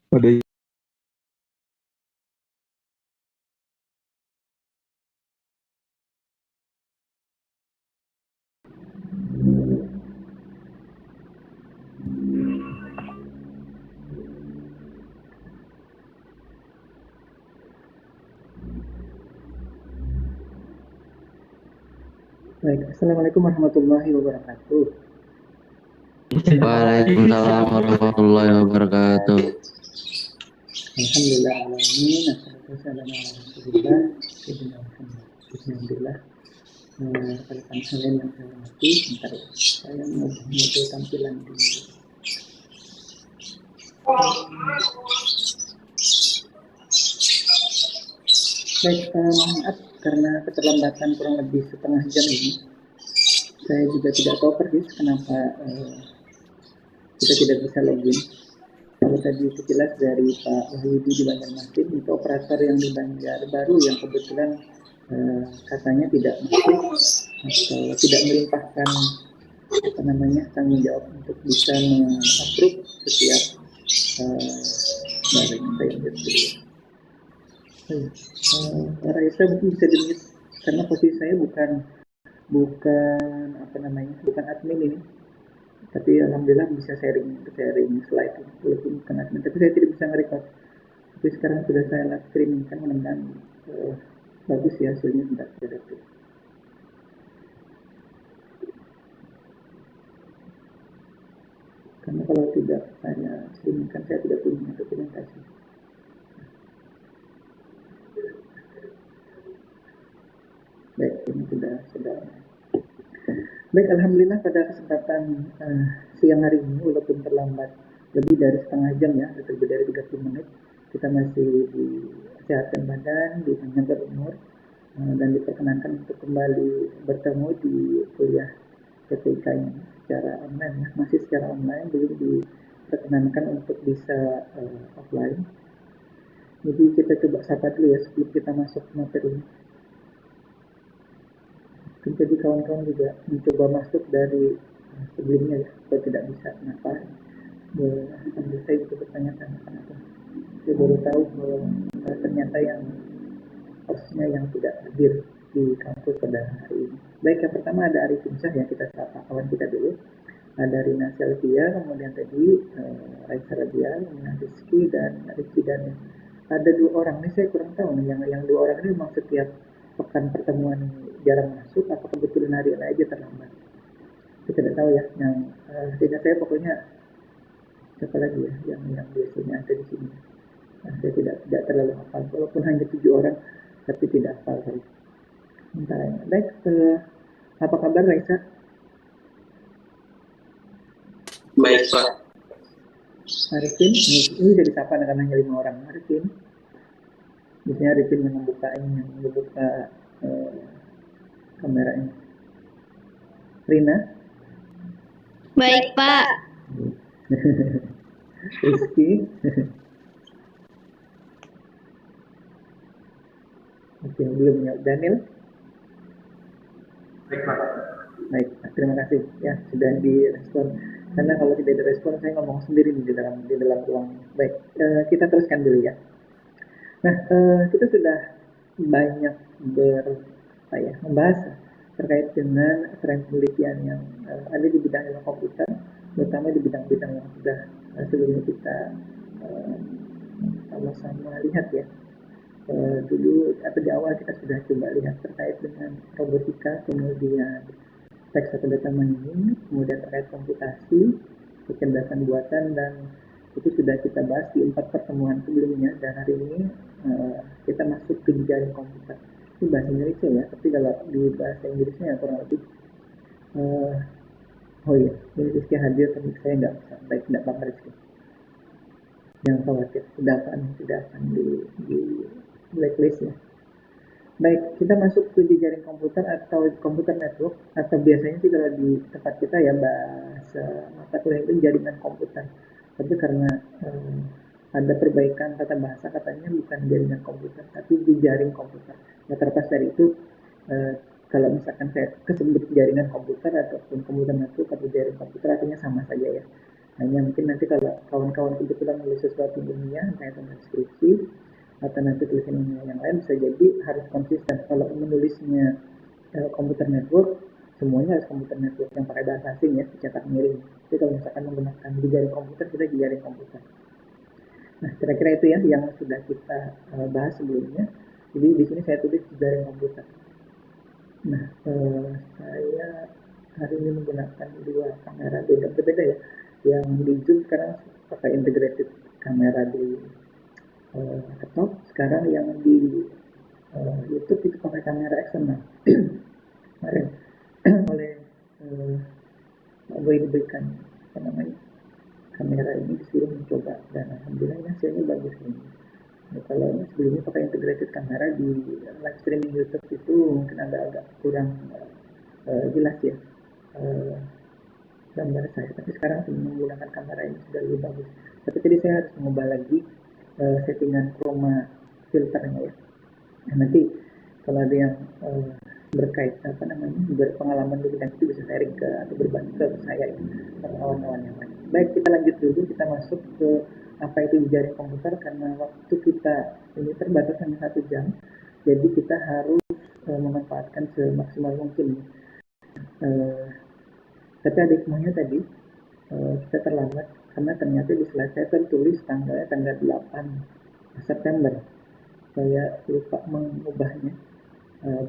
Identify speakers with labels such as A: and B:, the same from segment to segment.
A: Udah.
B: Baik, Assalamualaikum warahmatullahi wabarakatuh.
C: Waalaikumsalam warahmatullahi wabarakatuh.
B: Alhamdulillah alamin, assalatu wassalamu ala rasulillah, sayyidina Muhammad. Bismillah. Rekan kalian yang saya hormati, sebentar ya. Saya mau tampilan di baik, maaf karena keterlambatan kurang lebih setengah jam ini. Saya juga tidak tahu persis kenapa kita tidak bisa login. Kalau tadi sekilas dari Pak Wahyudi di Banjarmasin, itu operator yang di Banjarbaru yang kebetulan katanya tidak masuk atau tidak melimpahkan tanggung jawab untuk bisa mengapprove setiap barang yang saya beli. Raisa mungkin bisa di karena posisi saya bukan bukan admin ini, tapi alhamdulillah bisa sharing sharing slide walaupun bukan admin, tapi saya tidak bisa nge-record. Tapi sekarang sudah saya live streaming, kan mudah-mudahan bagus ya hasilnya. Tidak ada tuh. Karena kalau tidak saya streamingkan, saya tidak punya dokumentasi. Baik, ini sudah. Baik, alhamdulillah pada kesempatan siang hari ini, walaupun terlambat lebih dari setengah jam ya, lebih dari 30 menit, kita masih disehatkan badan, dipanjangkan umur, dan diperkenankan untuk kembali bertemu di kuliah PTK ini secara online ya, masih secara online, belum diperkenankan untuk bisa offline. Jadi kita coba sapa dulu ya sebelum kita masuk materi. Jadi kawan-kawan juga mencoba masuk dari sebelumnya ya, kalau tidak bisa kenapa ya, sambil saya juga bertanya-tanya kenapa. Saya baru tahu bahwa ternyata yang hostnya yang tidak hadir di kampus pada hari ini. Baik, yang pertama ada Arifin Syah, yang kita sapa kawan kita dulu. Ada Rina Selvia, kemudian tadi Raisa Rabia, kemudian Rizky dan Rizky Daniel. Ada dua orang, ini saya kurang tahu nih, yang dua orang ini memang setiap pekan pertemuan jarang masuk atau kebetulan hari ini aja terlambat. Saya tidak tahu ya, yang sehingga saya pokoknya siapa lagi ya yang biasanya ada di sini. Nah, saya tidak terlalu hafal, walaupun hanya 7 orang, tapi tidak hafal saya. Sementara baik, apa kabar Raisa?
C: Baik, Pak.
B: Arifin, ini jadi disapa karena hanya 5 orang. Arifin, biasanya Arifin yang membuka uh, kameranya. Rina,
D: baik Pak.
B: Rizky, oke, belum ya. Daniel,
C: Baik, Pak.
B: baik, terima kasih ya sudah direspon. Karena kalau tidak direspon saya ngomong sendiri di dalam ruang. Baik, kita teruskan dulu ya. Nah, kita sudah banyak membahas terkait dengan tren penelitian yang ada di bidang ilmu komputer, terutama di bidang-bidang yang sudah sebelumnya kita uh, sama-sama lihat ya. Dulu atau di awal kita sudah coba lihat terkait dengan robotika, kemudian teks atau data mining, kemudian terkait komputasi, kecerdasan buatan, dan itu sudah kita bahas di 4 pertemuan sebelumnya. Dan hari ini kita masuk ke jejaring komputer. Ini bahasa Indonesia ya, tapi kalau di bahasa Inggrisnya ya kurang lebih oh iya, ini Rizky hadir tapi saya nggak bisa. Baik, tidak apa-apa Rizky, jangan khawatir, tidak akan di blacklist ya. Baik, kita masuk ke jejaring komputer atau komputer network, atau biasanya sih kalau di tempat kita ya bahasa mata kuliah itu jaringan komputer. Tapi karena ada perbaikan tata bahasa, katanya bukan jaringan komputer, tapi jejaring komputer. Nah, terlepas dari itu, eh, kalau misalkan saya kesebut jaringan komputer ataupun komputer network atau jaringan komputer, artinya sama saja ya. Hanya mungkin nanti kalau kawan-kawan kebetulan nulis sesuatu ilmiah, entah itu skripsi atau nanti tulisan ilmiah yang lain, bisa jadi harus konsisten. Kalau menulisnya komputer network, semuanya harus komputer network yang pakai bahasa asing ya, dicetak miring. Jadi kalau misalkan menggunakan jejaring komputer, kita jejaring komputer. Nah, kira-kira itu ya yang sudah kita bahas sebelumnya. Jadi di sini saya tulis jejaring komputer. Nah, saya hari ini menggunakan dua kamera beda-beda ya. Yang di Zoom sekarang pakai integrated kamera di laptop. Sekarang yang di YouTube itu pakai kamera eksternal. Kemarin oleh Pak Boy diberikan apa namanya kamera ini, disuruh mencoba dan alhamdulillah hasilnya bagus ini. Nah, kalau sebelumnya pakai integrated kamera di live streaming YouTube itu mungkin agak-agak kurang jelas ya gambar saya, tapi sekarang menggunakan kamera ini sudah lebih bagus. Tapi tadi saya harus mengubah lagi settingan chroma filternya ya. Nah, nanti kalau ada yang berkait apa namanya berpengalaman di bidang itu bisa sharing ke atau berbagi ke saya atau kawan-kawan yang lain. Baik, kita lanjut dulu, kita masuk ke apa itu jejaring komputer karena waktu kita ini terbatas hanya 1 jam, jadi kita harus memanfaatkan semaksimal mungkin. Tapi ada hikmahnya tadi, kita terlambat karena ternyata di slide saya tertulis tanggalnya tanggal 8 September. Saya lupa mengubahnya.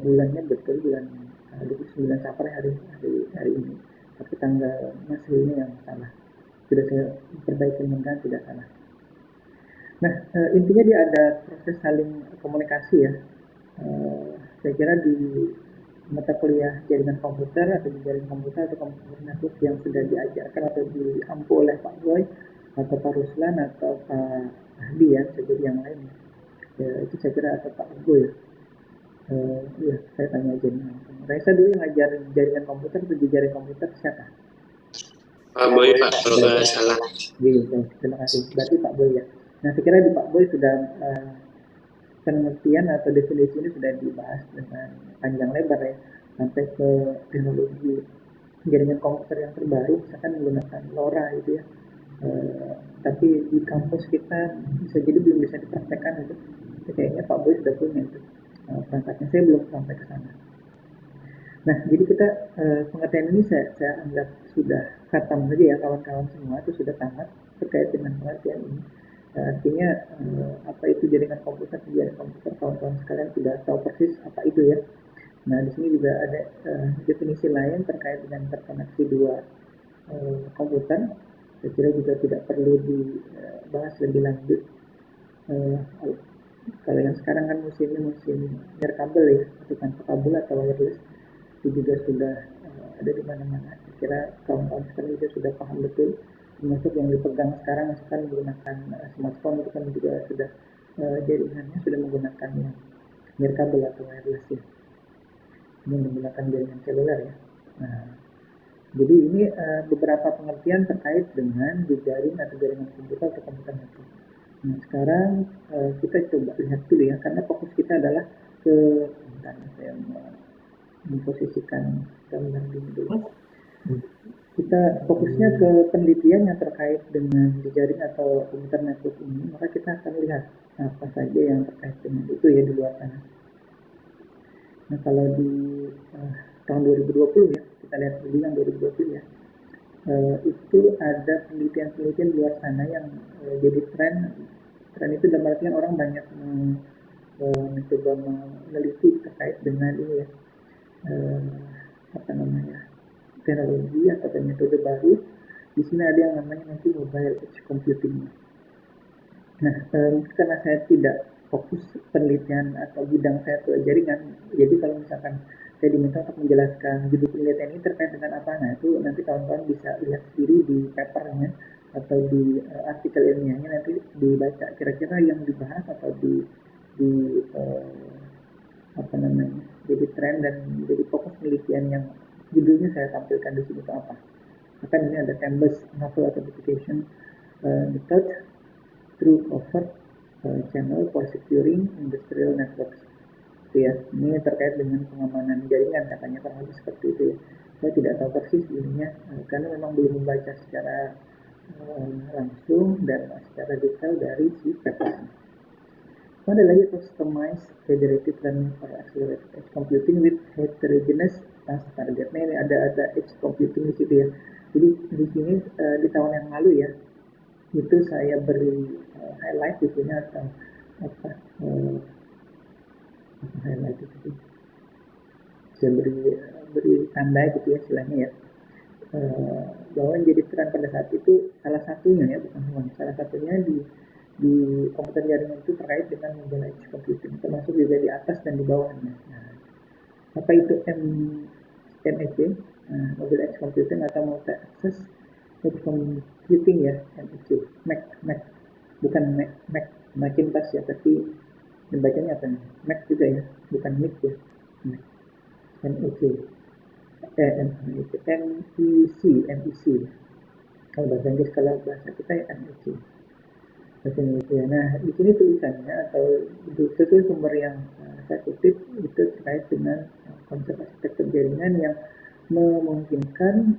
B: Bulannya betul bulan 29 Safar hari ini, tapi tanggal Masehinya yang salah. Sudah saya perbaiki, mudah-mudahan tidak salah. Nah, intinya dia ada proses saling komunikasi ya. Saya kira di mata kuliah jaringan komputer atau di jaringan komputer atau komputer network yang sudah diajarkan atau diampu oleh Pak Boy atau Pak Ruslan atau Pak Ahdi ya, seperti yang lain ya, itu saya kira atau Pak Boy ya. Iya, saya tanya aja nih. Raisa dulu yang ngajar jaringan komputer atau jaringan komputer siapa?
C: Pak Boy, Pak, kalau nggak salah.
B: Iya, terima kasih. Berarti Pak Boy ya. Nah, saya kira di Pak Boy sudah pengertian atau definisi ini sudah dibahas dengan panjang lebar ya, sampai ke teknologi jaringan komputer yang terbaru, misalkan menggunakan LoRa gitu ya. Tapi di kampus kita bisa jadi belum bisa dipraktekkan itu. Kayaknya Pak Boy sudah punya itu perangkatnya, saya belum sampai ke sana. Nah, jadi kita pengertian ini saya anggap sudah khatam saja ya kawan-kawan semua, itu sudah tamat terkait dengan pengertian ini. Artinya apa itu jaringan komputer kawan-kawan sekalian sudah tahu persis apa itu ya. Nah, di sini juga ada definisi lain terkait dengan terkoneksi dua komputer. Saya kira juga tidak perlu dibahas lebih lanjut. Kalau yang sekarang kan musim nirkabel ya, atau tanpa kabel atau wireless, itu juga sudah ada di mana-mana. Saya kira kawan-kawan sekalian juga sudah paham betul. Termasuk yang dipegang sekarang misalkan menggunakan smartphone itu kan juga sudah jaringannya sudah menggunakan yang nirkabel atau wireless ya, ini menggunakan jaringan seluler ya. Nah, jadi ini beberapa pengertian terkait dengan jejaring atau jaringan komputer atau komputer network. Nah, sekarang kita coba lihat dulu ya, karena fokus kita adalah ke saya memposisikan gambar dulu. Kita fokusnya ke penelitian yang terkait dengan jejaring atau komputer network ini, maka kita akan lihat apa saja yang terkait dengan itu ya di luar sana. Nah, kalau di tahun 2020 ya, kita lihat dulu yang 2020 ya, itu ada penelitian-penelitian di luar sana yang jadi tren itu dalam artian orang banyak mencoba meneliti terkait dengan ini ya, apa namanya, teknologi atau metode baru. Di sini ada yang namanya nanti mobile edge computing. Nah, karena saya tidak fokus penelitian atau bidang saya ke jaringan, jadi kalau misalkan saya diminta untuk menjelaskan judul penelitian ini terkait dengan apa, nah itu nanti kawan-kawan bisa lihat sendiri di papernya atau di artikel ilmiahnya, nanti dibaca kira-kira yang dibahas atau di apa namanya, jadi tren dan jadi fokus penelitian yang judulnya saya tampilkan di sini itu apa. Maka ini ada Canvas Novel Authentication Method through Covert Channel for Securing Industrial Networks. Itu ya, ini terkait dengan pengamanan jaringan katanya, kurang lebih seperti itu ya. Saya tidak tahu persis ininya karena memang belum membaca secara langsung dan secara detail dari si paper. Ada lagi customized federated learning for accelerated edge computing with heterogeneous task target. Nah, ini ada edge computing di situ ya. Jadi di sini di tahun yang lalu ya, itu saya beri highlight di sini atau apa highlight itu saya beri tanda gitu ya istilahnya ya, bahwa yang jadi tren pada saat itu salah satunya ya, bukan semuanya, salah satunya di komputer jaringan itu terkait dengan mobile edge computing, termasuk juga di atas dan di bawahnya. Nah, apa itu MEC, mobile edge computing atau multi access edge computing ya, MEC, Mac, bukan Mac Macintosh ya, tapi bacanya apa nih? Mac juga ya, bukan Mac ya, MEC, MEC, kalau bahasa Inggris, kalau bahasa kita ya MEC. Nah, di sini tulisannya atau sesuai sumber yang saya kutip itu terkait dengan konsep arsitektur jaringan yang memungkinkan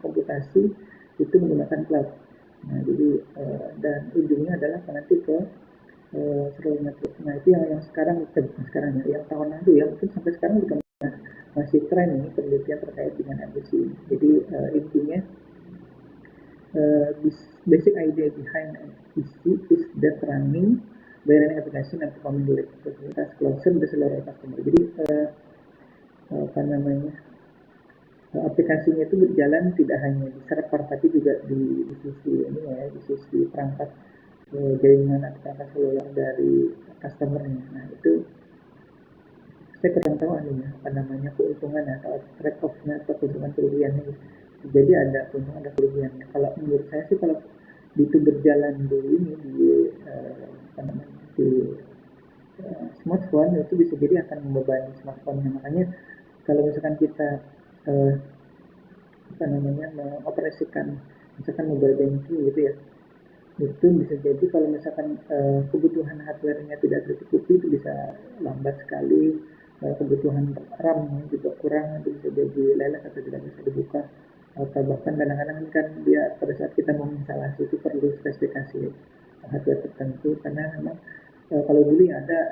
B: komputasi itu menggunakan cloud. Nah, jadi dan ujungnya adalah nanti ke serial network. Nah, itu yang sekarang ya, yang tahun lalu ya, mungkin sampai sekarang juga masih tren ini penelitian terkait dengan MPC. Jadi intinya this basic idea behind MPC is that running by running application and performing the task closer to the seluruh customer. Jadi aplikasinya itu berjalan tidak hanya di server tapi juga di sisi ini ya, di sisi perangkat jaringan atau perangkat seluler dari customernya. Nah, itu saya kurang tahu keuntungan atau trade off-nya atau keuntungan kerugiannya. Jadi ada keuntungan ada kerugiannya. Kalau menurut saya sih, kalau itu berjalan di smartphone, itu bisa jadi akan membebani smartphone-nya. Makanya kalau misalkan kita mengoperasikan misalkan mobile banking gitu ya, itu bisa jadi kalau misalkan kebutuhan hardware-nya tidak tercukupi, itu bisa lambat sekali, kebutuhan RAM juga kurang, itu bisa jadi lelet atau tidak bisa dibuka, atau bahkan kadang-kadang kan dia pada saat kita menginstalasi itu perlu spesifikasi hardware tertentu, karena memang kalau dulu ya ada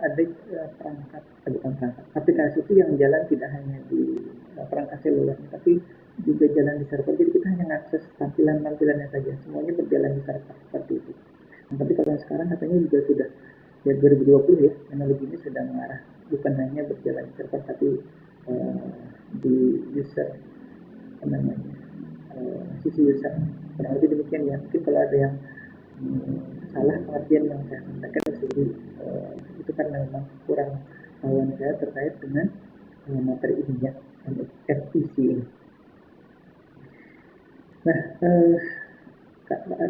B: aplikasi itu yang jalan tidak hanya di perangkat seluler, tapi juga jalan di server. Jadi kita hanya mengakses tampilannya saja, semuanya berjalan di server seperti itu. Nah, tapi kalau sekarang katanya juga sudah ya 2020 ya, teknologinya sudah mengarah bukan hanya berjalan di server tapi di user sisi user. Kurang lebih demikian ya. Mungkin kalau ada yang salah pengertian yang saya sampaikan tersebut, itu karena memang kurang tahuan saya terkait dengan materi ini ya, FEC ini. Nah,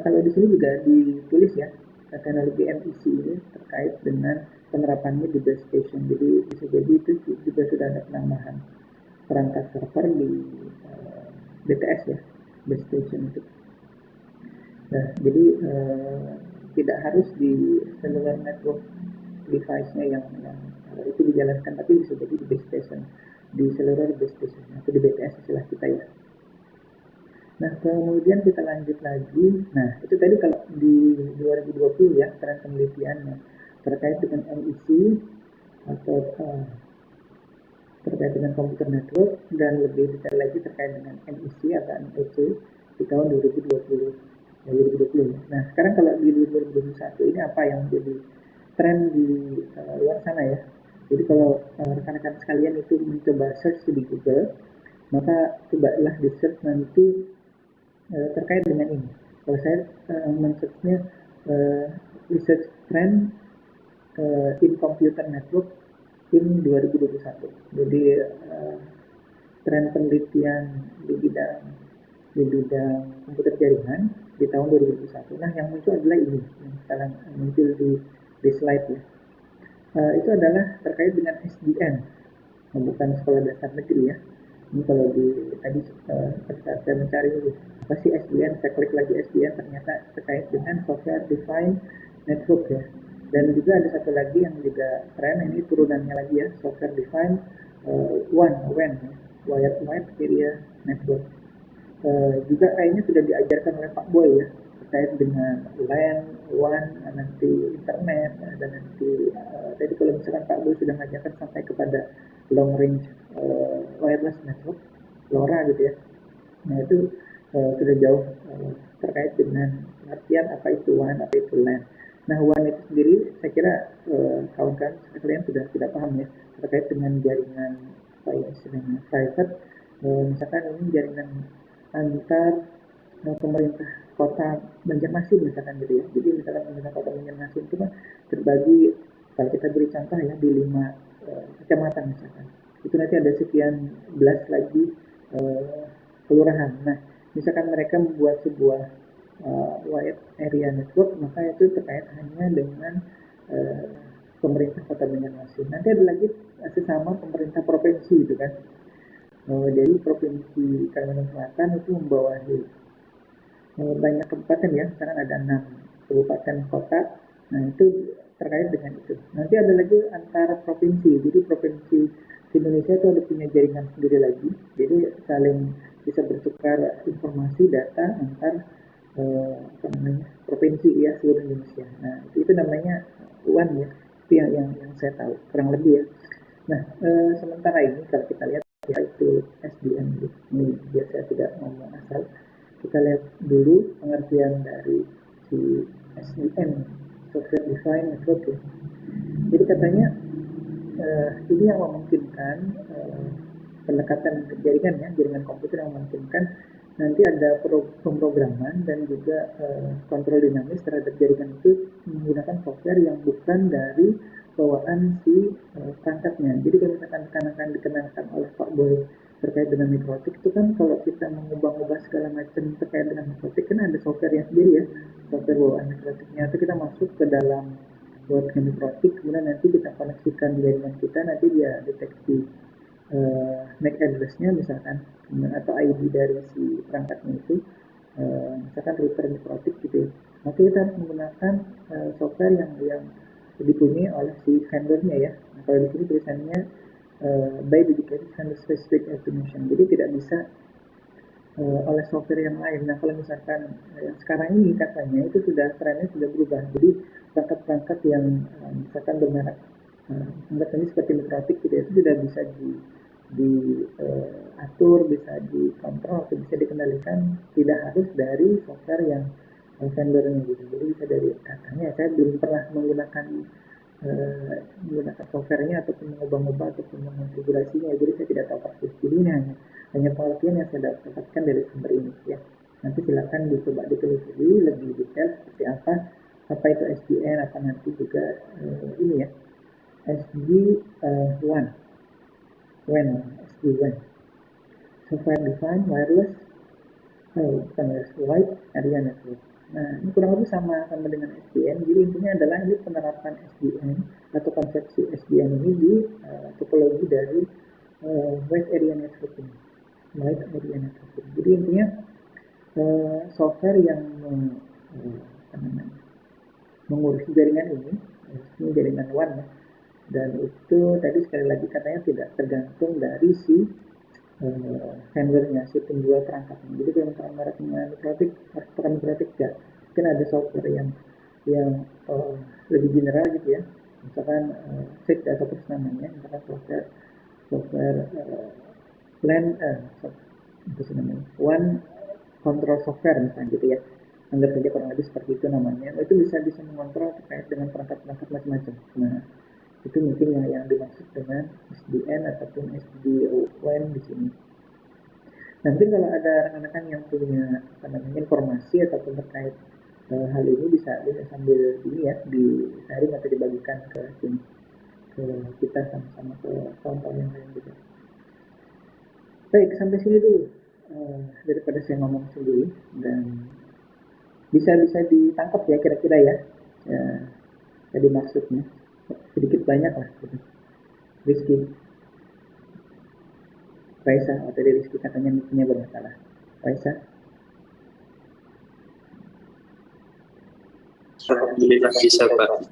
B: kalau di sini juga ditulis ya, teknologi MEC ini terkait dengan penerapannya di base station. Jadi bisa jadi itu juga sudah ada penambahan perangkat server di BTS ya, base station itu. Nah, jadi tidak harus di cellular network device-nya yang itu dijalankan, tapi bisa jadi di base station, di cellular base station atau di BTS istilah kita ya. Nah, kemudian kita lanjut lagi. Nah, itu tadi kalau di 2020 ya, tren penelitiannya terkait dengan MEC atau terkait dengan computer network, dan lebih detail lagi terkait dengan MEC atau MEC di tahun 2020. Nah, sekarang kalau di 2021 ini apa yang menjadi tren di luar sana ya. Jadi kalau rekan-rekan sekalian itu mencoba search di Google, maka cobalah di search nanti terkait dengan ini. Kalau saya men-searchnya research trend in computer network in 2021. Jadi tren penelitian di bidang komputer jaringan di tahun 2021. Nah, yang muncul adalah ini yang sekarang muncul di slide ya. Itu adalah terkait dengan SDN, bukan sekolah dasar negeri ya. Ini kalau tadi saat saya mencari apa sih SDN, saya klik lagi SDN, ternyata terkait dengan software defined network ya. Dan juga ada satu lagi yang juga tren, ini turunannya lagi ya, software defined WAN ya, wired area network. juga kayaknya sudah diajarkan oleh Pak Boy ya, terkait dengan LAN, WAN, nanti internet, dan nanti tadi kalau misalkan Pak Boy sudah mengajarkan sampai kepada long range wireless network, LoRa gitu ya. Nah itu sudah jauh terkait dengan pengertian apa itu WAN, apa itu LAN. Nah WAN itu sendiri saya kira kawan-kawan sekalian sudah paham ya, terkait dengan jaringan apa ya istilahnya private. Misalkan ini jaringan antar pemerintah kota Banjarmasin misalkan gitu ya. Jadi misalkan pemerintah kota Banjarmasin itu kan terbagi, kalau kita beri contoh ya, di 5 kecamatan misalkan. Itu nanti ada sekian belas lagi kelurahan. Nah, misalkan mereka membuat sebuah wide area network, maka itu terkait hanya dengan pemerintah kota Banjarmasin. Nanti ada lagi sesama pemerintah provinsi gitu kan. Jadi provinsi Kalimantan Selatan itu membawahi banyak kabupaten ya, sekarang ada 6 kabupaten kota. Nah itu terkait dengan itu. Nanti ada lagi antara provinsi, jadi provinsi di Indonesia itu ada punya jaringan sendiri lagi, jadi saling bisa bertukar informasi data antar apa namanya provinsi ya seluruh Indonesia. Nah itu namanya WAN ya, itu yang saya tahu kurang lebih ya. Nah sementara ini kalau kita lihat yaitu SDN, ini biar saya tidak ngomong asal, kita lihat dulu pengertian dari si SDN, Software Defined Network ya. Jadi katanya ini yang memungkinkan pendekatan jaringan ya, jaringan komputer yang memungkinkan nanti ada pemrograman dan juga kontrol dinamis terhadap jaringan itu menggunakan software yang bukan dari bawaan si perangkatnya. Jadi kalau misalkan akan dikenalkan oleh Pak Boy terkait dengan mikrotik itu kan, kalau kita mengubah-ubah segala macam terkait dengan mikrotik kan ada software yang sendiri ya, software bawaan mikrotiknya. Itu kita masuk ke dalam buat mikrotik, kemudian nanti kita koneksikan jaringan kita, nanti dia deteksi MAC address-nya misalkan, atau ID dari si perangkatnya itu, misalkan router mikrotik gitu ya. Maka kita harus menggunakan software yang dipunyai oleh si vendornya ya. Nah, kalau di sini tulisannya by dedicated vendor specific estimation, jadi tidak bisa oleh software yang lain. Nah kalau misalkan sekarang ini katanya itu trennya sudah berubah, jadi perangkat-perangkat yang misalkan bermerek anggap ini seperti mikrotik gitu ya, itu sudah bisa diatur, bisa dikontrol, atau bisa dikendalikan tidak harus dari software yang vendornya gitu. Jadi bisa dari katanya, saya belum pernah menggunakan softwarenya ataupun mengubah-ubah ataupun mengonfigurasinya, jadi saya tidak tahu persis. Jadi ini hanya pengertian yang saya dapatkan dari sumber ini ya. Nanti silakan dicoba ditelusuri lebih detail seperti apa itu SDN, apa nanti juga ini ya SD1 WAN, SD1 Software Defined Wireless Wide Area Network. Nah ini kurang lebih sama dengan SDN. Jadi intinya adalah ini penerapan SDN atau konsepsi SDN ini di topologi dari Wide Area Network ini. Wide Area Network. Jadi intinya software yang mengurus jaringan ini jaringan WAN ya. Dan itu tadi sekali lagi katanya tidak tergantung dari si vendornya, si penjual perangkatnya. Jadi kalau misalkan mereknya mikrotik, bukan mikrotik ya, mungkin ada software yang lebih general gitu ya, misalkan SIG atau terus namanya, misalkan software LAN itu namanya One Control Software misalnya gitu ya, anggap saja kurang lebih seperti itu namanya. Itu bisa mengontrol terkait dengan perangkat-perangkat macam-macam. Nah itu mungkin yang dimaksud dengan SDN ataupun SD-WAN di sini. Nanti kalau ada rekan-rekan yang punya informasi ataupun terkait hal ini bisa sambil ini ya di sharing atau dibagikan ke sini, ke kita sama-sama, ke kawan-kawan yang lain juga. Baik, sampai sini dulu daripada saya ngomong sendiri, dan bisa ditangkap ya kira-kira ya tadi maksudnya sedikit banyak lah gitu. Rizky Raisa, atau dari Rizky katanya mic-nya bermasalah. Raisa,
C: Alhamdulillah bisa Pak.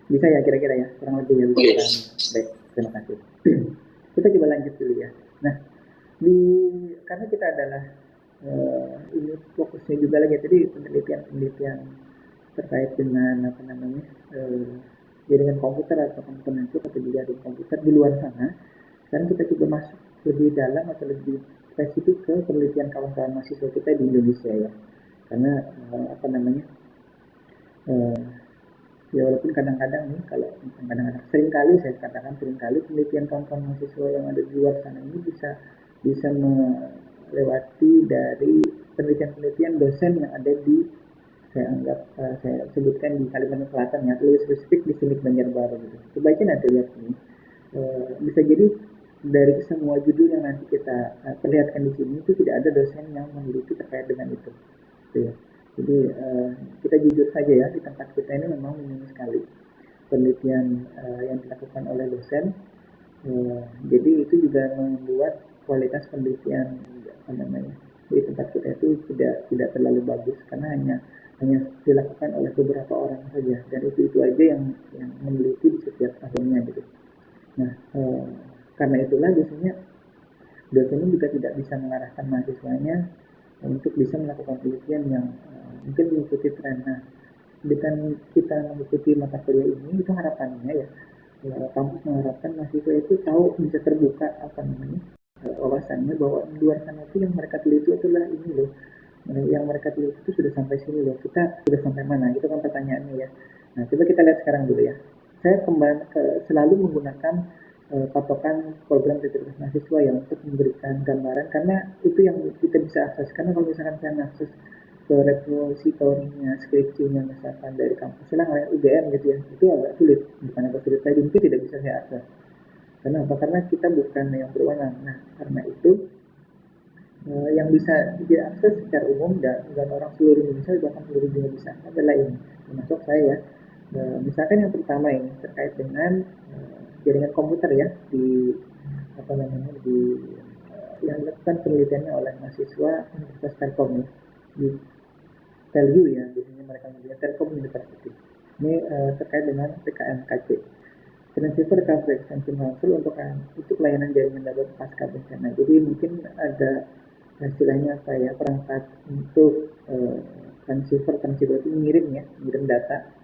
B: bisa ya kira-kira ya, kurang lebih ya.
C: Yes.
B: Baik, terima kasih. Kita coba lanjut dulu ya. Nah karena kita adalah ini fokusnya juga lagi tadi penelitian terkait dengan apa namanya jaringan komputer atau komponen chip atau jaringan komputer di luar sana. Sekarang kita coba masuk lebih dalam atau lebih spesifik ke penelitian kawan-kawan mahasiswa kita di Indonesia ya, karena apa namanya ya walaupun kadang-kadang nih kalau seringkali saya katakan penelitian kawan-kawan mahasiswa yang ada di luar sana ini bisa melewati dari penelitian dosen yang ada di saya sebutkan di Kalimantan Selatan ya, lebih spesifik di sini Banjarbaru gitu. Coba aja nanti lihat ini. Bisa jadi dari semua judul yang nanti kita perlihatkan di sini itu tidak ada dosen yang meneliti terkait dengan itu. Gitu ya. Jadi kita jujur saja ya, di tempat kita ini memang minim sekali penelitian yang dilakukan oleh dosen. Jadi itu juga membuat kualitas penelitian apa namanya di tempat kita itu tidak terlalu bagus karena hanya dilakukan oleh beberapa orang saja, dan itu aja yang meneliti di setiap tahunnya gitu. Nah, karena itulah biasanya dosen juga tidak bisa mengarahkan mahasiswanya untuk bisa melakukan penelitian yang mungkin mengikuti tren. Nah, dengan kita mengikuti mata kuliah ini, itu harapannya ya, kampus mengharapkan mahasiswa itu tahu, bisa terbuka apa namanya wawasannya bahwa di luar sana itu yang mereka teliti itulah ini loh, yang mereka teliti itu sudah sampai sini loh, kita sudah sampai mana, itu kan pertanyaannya ya. Nah, coba kita lihat sekarang dulu ya. Saya selalu menggunakan patokan program kreativitas mahasiswa ya untuk memberikan gambaran, karena itu yang kita bisa akses. Karena kalau misalkan saya mengakses ke repositorinya, skripsinya misalkan dari kampus lain UGM gitu ya, itu agak sulit. Bukan agak sulit, saya mungkin tidak bisa saya akses. Karena apa? Karena kita bukan yang berwenang. Nah, karena itu yang bisa diakses secara umum dan orang seluruh Indonesia, bahkan seluruh dunia bisa adalah ini, termasuk saya ya. Misalkan yang pertama ini terkait dengan jaringan komputer ya, di apa namanya di yang dilakukan penelitiannya oleh mahasiswa Universitas Telkom ya, di Telju ya, biasanya mereka menyebutnya Telkom University. Ini terkait dengan PKMKC, Transceiver Coverage Extension Council, untuk layanan jaringan darurat pasca bencana. Jadi mungkin ada istilahnya apa ya, perangkat untuk transceiver itu mengirim data,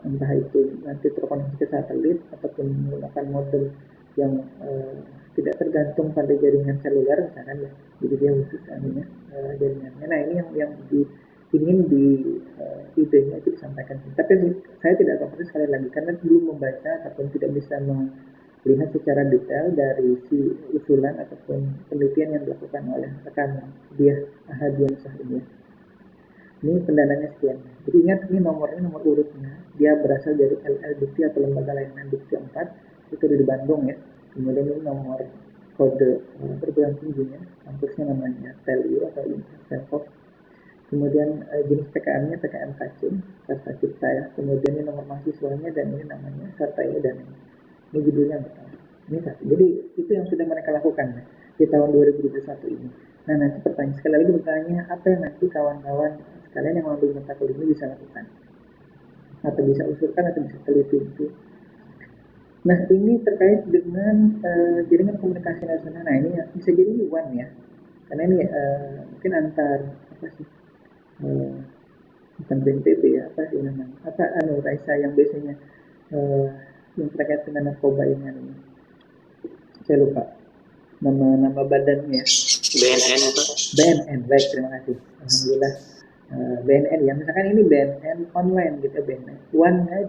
B: entah itu nanti terkoneksi ke satelit ataupun menggunakan modem yang tidak tergantung pada jaringan seluler misalkan ya, jadi dia khusus jaringannya. Nah, ini yang ingin idenya itu disampaikan, tapi saya tidak tahu sekali lagi karena belum membaca ataupun tidak bisa melihat secara detail dari si usulan ataupun penelitian yang dilakukan oleh rekan dia Ahadian Syah ini. Ini pendananya sekian. Jadi ingat, ini nomor urutnya, dia berasal dari LLDikti atau Lembaga Layanan Dikti 4, itu di Bandung ya. Kemudian ini nomor kode perguruan tingginya, kampusnya namanya TELU atau Universitas Telkom. Kemudian jenis PKM-nya PKMKC, Karsa Cipta ya. Kemudian ini nomor mahasiswanya dan ini namanya serta ini dan ini judulnya betul. Ini satu. Jadi itu yang sudah mereka lakukan ya, di tahun 2021 ini. Nah, nanti sekali lagi bertanya, apa yang nanti kawan-kawan sekalian yang mengambil mata kuliah ini bisa lakukan atau bisa usulkan atau bisa teliti itu. Nah, ini terkait dengan jaringan komunikasi nasional. Nah, ini bisa jadi WAN ya, karena ini mungkin antar apa sih, bukan BNPB ya, apa sih namanya, Raisa yang biasanya yang terkait dengan narkoba ini, saya lupa nama badannya.
C: BNN Pak.
B: BNN, baik, terima kasih, alhamdulillah. BNN ya, misalkan ini BNN online gitu, BNN WAN-nya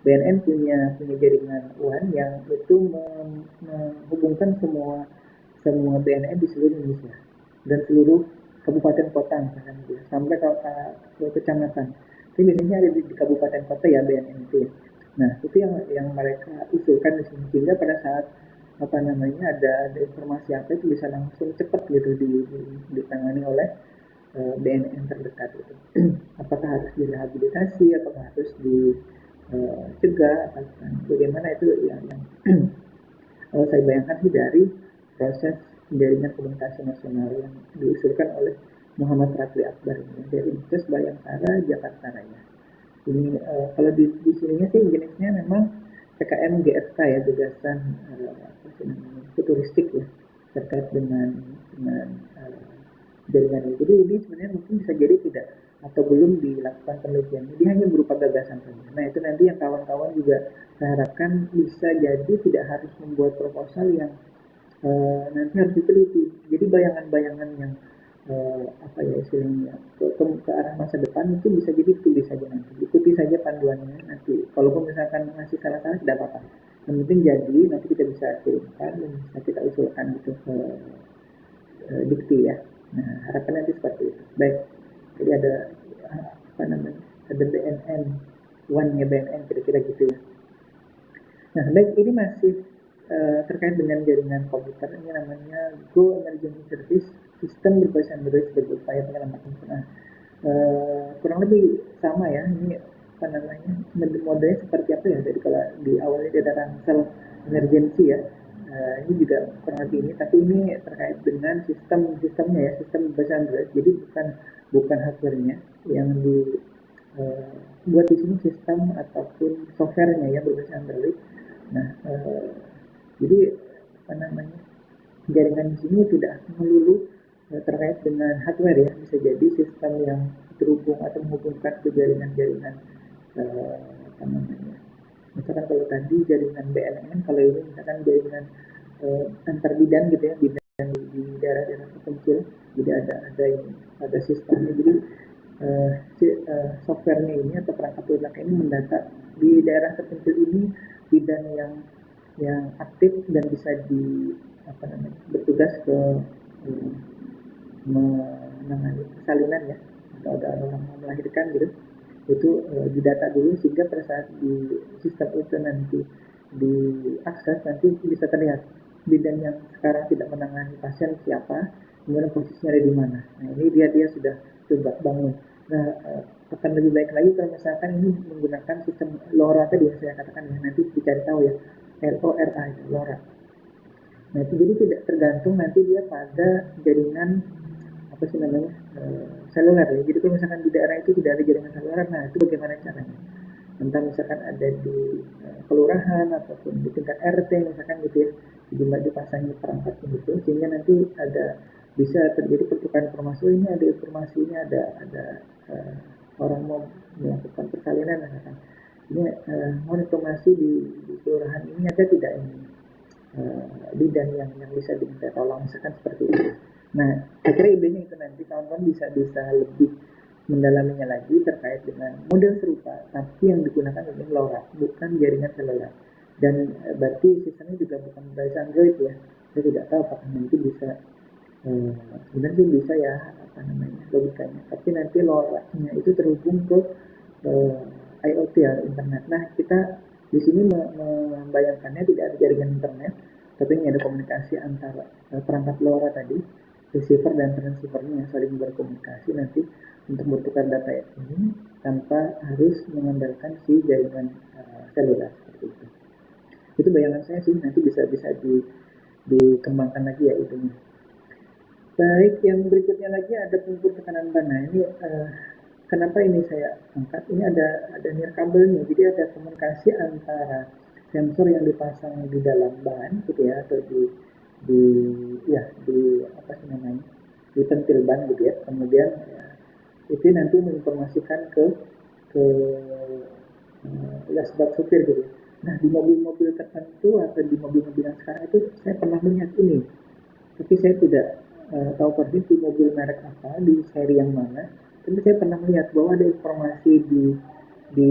B: BNN punya jaringan WAN yang itu menghubungkan semua BNN di seluruh Indonesia dan seluruh kabupaten kota misalkan gitu, sampai ke kecamatan. Ini biasanya ada di kabupaten kota ya BNN itu ya. Nah, itu yang mereka usulkan di sini, sehingga pada saat apa namanya ada informasi apa itu bisa langsung cepat gitu ditangani oleh BNN terdekat itu. Apakah harus direhabilitasi, apakah harus dicegah, bagaimana itu yang saya bayangkan sih dari proses jaringan komunikasi nasional yang diusulkan oleh Muhammad Ratli Akbar ini dari Universitas Bayangkara Jakarta Raya. Ini kalau di sininya sih jenisnya memang PKM GFK ya, gagasan futuristik ya, terkait dengan jaringan ini. Jadi ini sebenarnya mungkin bisa jadi tidak atau belum dilakukan penelitian. Jadi hanya berupa gagasan saja. Nah itu nanti yang kawan-kawan juga saya harapkan bisa jadi tidak harus membuat proposal yang nanti harus diteliti. Jadi bayangan-bayangan yang apa ya istilahnya ke arah masa depan itu bisa jadi tulis saja nanti, ikuti saja panduannya nanti. Kalaupun misalkan masih salah-salah tidak apa-apa. Yang penting jadi nanti kita bisa kirimkan dan bisa kita usulkan gitu ke dikti ya. Nah harapan nanti seperti itu. Baik. Jadi ada apa namanya? Ada BNN, one-nya BNN kira-kira gitu ya. Nah, baik ini masih terkait dengan jaringan komputer. Ini namanya Go Emergency Service System berbasis Android sebagai upaya penyelamatan. Nah, kurang lebih sama ya. Ini apa namanya modelnya seperti apa ya? Jadi kalau di awalnya dia ada ransel emergency ya. Ini juga kurang lebih ini, tapi ini terkait dengan sistemnya ya, sistem berbasis Android. Jadi bukan hardware-nya yang di buat di sini sistem ataupun software-nya ya berbasis Android. Nah, jadi apa namanya jaringan di sini tidak melulu terkait dengan hardware ya, bisa jadi sistem yang terhubung atau menghubungkan ke jaringan-jaringan apa namanya. Misalkan kalau tadi jaringan BNN, kalau ini misalkan jaringan antar bidan gitu ya, bidan di daerah-daerah terpencil, jadi ada sistemnya. Jadi softwarenya ini atau perangkat lunak ini mendata di daerah terpencil ini bidan yang aktif dan bisa bertugas ke menangani persalinan ya, atau ada orang mau melahirkan gitu, itu didata dulu sehingga pada saat di sistem itu nanti diakses nanti bisa terlihat bidan yang sekarang tidak menangani pasien siapa, kemudian posisinya ada di mana. Nah ini dia sudah coba bangun. Nah akan lebih baik lagi kalau misalkan ini menggunakan sistem LoRa tadi yang saya katakan ya, nanti dicari tahu ya, LoRa itu LoRa. Nah itu jadi tidak tergantung nanti dia pada jaringan apa sih namanya seluler ya. Jadi kalau misalkan di daerah itu tidak ada jaringan seluler, nah itu bagaimana caranya? Entah misalkan ada di kelurahan ataupun di tingkat RT misalkan gitu ya, dipasangi perangkat gitu sehingga nanti bisa terjadi pertukaran informasi. Ini ada informasi, ini ada orang mau melakukan persalinan misalkan, ini mau informasi di kelurahan ini ada tidak ini bidan yang bisa diminta tolong misalkan seperti itu. Nah saya kira idenya itu nanti kawan-kawan bisa lebih mendalaminya lagi terkait dengan model serupa tapi yang digunakan adalah LoRa, bukan jaringan seluler. Dan berarti sistemnya juga bukan berbasis Android ya. Saya tidak tahu apakah nanti bisa sebenarnya sih bisa ya apa namanya logikanya, tapi nanti LoRa-nya itu terhubung ke IoT ya, internet. Nah kita di sini membayangkannya tidak ada jaringan internet, tapi ini ada komunikasi antara perangkat LoRa tadi, receiver dan transceivernya yang saling berkomunikasi nanti untuk bertukar data ini tanpa harus mengandalkan si jaringan seluler seperti itu. Itu bayangan saya sih, nanti bisa dikembangkan lagi ya itunya. Baik, yang berikutnya lagi ada pengukur tekanan ban. Nah ini kenapa ini saya angkat? Ini ada nirkabelnya, jadi ada komunikasi antara sensor yang dipasang di dalam ban gitu ya, atau di apa sih namanya, di pentil ban gitu ya. Kemudian ya, itu nanti menginformasikan ke dashboard supir gitu. Nah di mobil-mobil tertentu atau di mobil-mobil yang sekarang itu saya pernah melihat ini, tapi saya tidak tahu persis di mobil merek apa, di seri yang mana. Tapi saya pernah melihat bahwa ada informasi di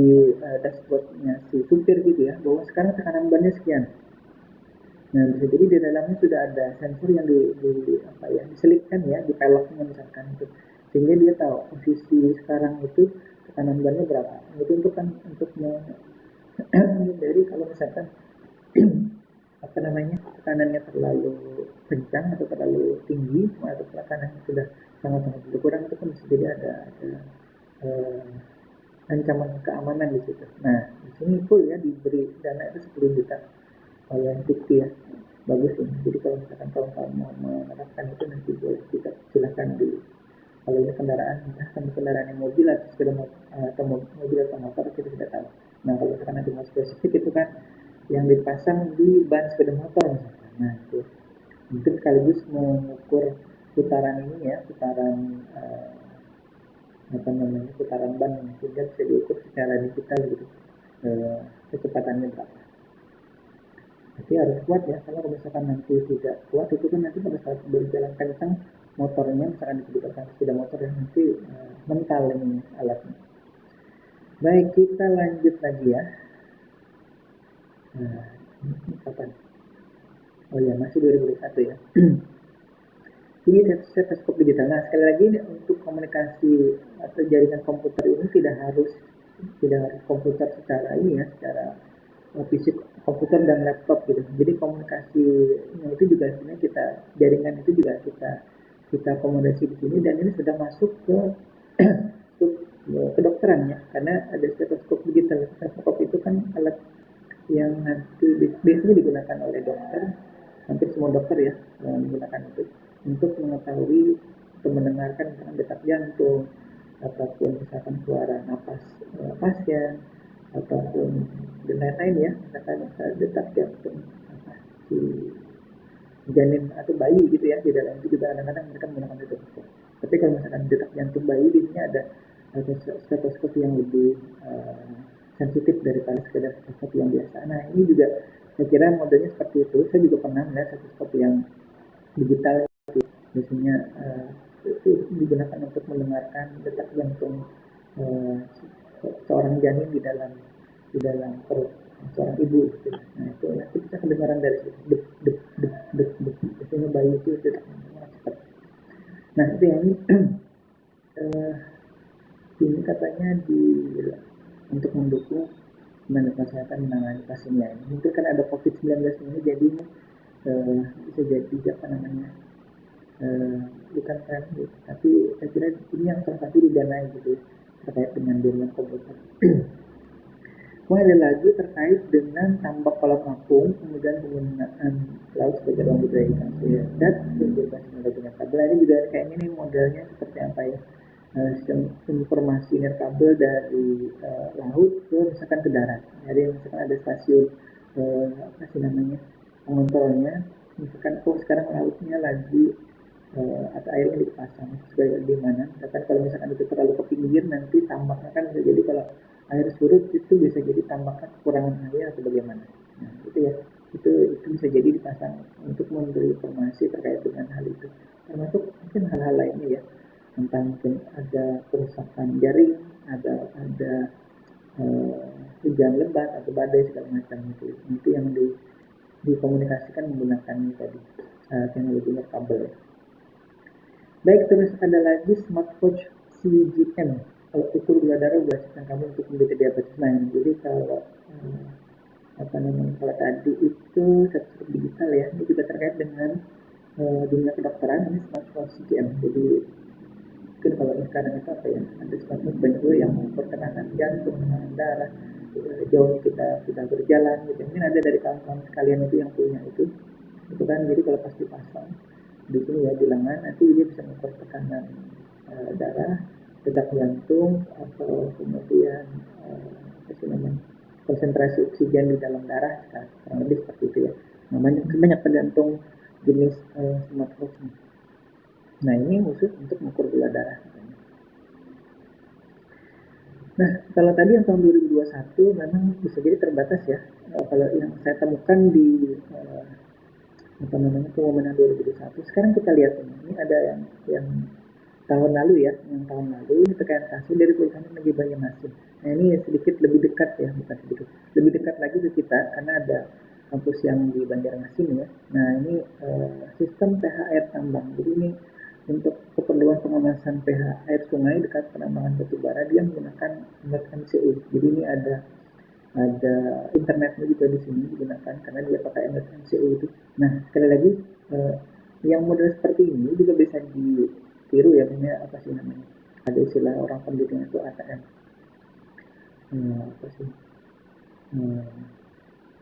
B: dashboardnya si supir gitu ya, bahwa sekarang tekanan bannya sekian. Nah bisa jadi di dalamnya sudah ada sensor yang diselipkan ya di peleknya misalkan itu, sehingga dia tahu posisi sekarang itu tekanan bannya berapa. Itu untuk dari kalau misalkan apa namanya tekanannya terlalu kencang atau terlalu tinggi atau tekanannya sudah sangat-sangat berkurang, itu kan bisa jadi ada ancaman keamanan di situ. Nah di sini full ya diberi dana itu 10 juta oleh dikti ya, bagus ini. Jadi kalau misalkan kawan-kawan mau menerapkan itu nanti boleh kita silakan di kalau ini kendaraan entah kendaraan yang mobil atau sepeda atau mobil atau motor kita tidak tahu. Nah kalau misalkan nanti mau spesifik itu kan yang dipasang di ban sepeda motor misalkan. Nah itu mungkin sekaligus mengukur putaran ini ya, putaran putaran ban, sehingga bisa diukur secara digital gitu kecepatannya berapa. Tapi harus kuat ya, kalau misalkan nanti tidak kuat itu kan nanti pada saat berjalan kencang motornya, misalkan dikedudukan sepeda motor ya, nanti mental ini alatnya. Baik, kita lanjut lagi ya. Nah, ini kapan? Oh ya, masih 2021 ya. Ini stetoskop digital. Nah, sekali lagi ini untuk komunikasi atau jaringan komputer ini tidak harus komputer secara ini ya, secara fisik komputer dan laptop gitu. Jadi komunikasinya itu juga sebenarnya jaringan itu juga kita akomodasi di sini, dan ini sudah masuk ke kedokteran ya, karena ada stetoskop digital. Stetoskop itu kan alat yang nanti biasanya digunakan oleh dokter, hampir semua dokter ya menggunakan itu untuk mengetahui atau mendengarkan misalkan detak jantung ataupun misalkan suara napas pasien ataupun dan lain-lain ya, misalkan detak jantung si janin atau bayi gitu ya, di dalam itu juga kadang-kadang mereka menggunakan stetoskop. Tapi kalau misalkan detak jantung bayi, biasanya ada stetoskop yang lebih sensitif daripada sekedar stetoskop yang biasa. Nah, ini juga saya kira modelnya seperti itu. Saya juga pernah melihat stetoskop yang digital itu biasanya itu digunakan untuk mendengarkan detak jantung seorang janin di dalam perut seorang ibu gitu. Nah, itu nanti bisa kedengaran dari dek dek dek dek dek. Biasanya bayi itu detak jantungnya cepat. Nah, itu yang ini katanya untuk mendukung tenaga kesehatan menangani pasiennya. Mungkin kan ada COVID-19 ini, jadi bisa jadi apa namanya, bukan kan, tapi saya kira ini yang salah satu didanai gitu terkait dengan jaringan komputer. Kemudian ada lagi terkait dengan tambak kolam apung, kemudian penggunaan laut sebagai ruang budaya ya. Dan teknologinya kabel ini juga kayaknya nih modelnya seperti apa ya, sistem informasi nirkabel dari laut ke misalkan ke darat. Jadi misalkan ada stasiun apa sih namanya pengontrolnya, misalkan sekarang lautnya lagi atau airnya dipasang sebagai di mana. Misalkan kalau misalkan itu terlalu ke pinggir, nanti tambaknya kan bisa jadi kalau air surut itu bisa jadi tambaknya kekurangan air atau bagaimana. Nah, itu ya, itu bisa jadi dipasang untuk memberi informasi terkait dengan hal itu. Termasuk mungkin hal-hal lainnya ya, tentang mungkin ada kerusakan jaring, ada hujan lebat atau badai segala macam itu yang dikomunikasikan menggunakan tadi teknologi kabel. Baik, terus ada lagi smartwatch CGM. Kalau ukur gula darah berdasarkan kamu untuk mendeteksi diabetes. Nah, jadi kalau kalau tadi itu stetoskop digital ya, ini juga terkait dengan dunia kedokteran. Ini smartwatch CGM. Jadi mungkin kalau sekarang itu apa ya, ada smartwatch banyak yang mengukur tekanan jantung, tekanan darah, jauhnya kita sudah berjalan gitu. Mungkin ada dari kawan-kawan sekalian itu yang punya itu kan. Jadi kalau pas dipasang di sini ya di lengan, nanti dia bisa mengukur tekanan darah, detak jantung, atau kemudian konsentrasi oksigen di dalam darah, kurang lebih seperti itu ya. Nah, banyak tergantung jenis smartwatch. Nah, ini khusus untuk mengukur gula darah. Nah, kalau tadi yang tahun 2021 memang bisa jadi terbatas ya. Kalau yang saya temukan di pengumuman 2021, sekarang kita lihat ini ada yang tahun lalu ya, yang tahun lalu ini terkait hasil dari Politeknik Negeri Banjarmasin. Nah, ini sedikit lebih dekat ya, bukan sedikit, lebih dekat lagi ke kita karena ada kampus yang di Banjarmasin ya. Nah, ini sistem pH air tambang. Jadi ini untuk keperluan pengawasan pH air sungai dekat penambangan batubara, dia menggunakan MCU. Jadi ini ada internetnya juga di sini digunakan karena dia pakai MCU itu. Nah, sekali lagi yang model seperti ini juga bisa ditiru ya, punya apa sih namanya? Ada istilah orang pendidikan itu ATM. Apa sih?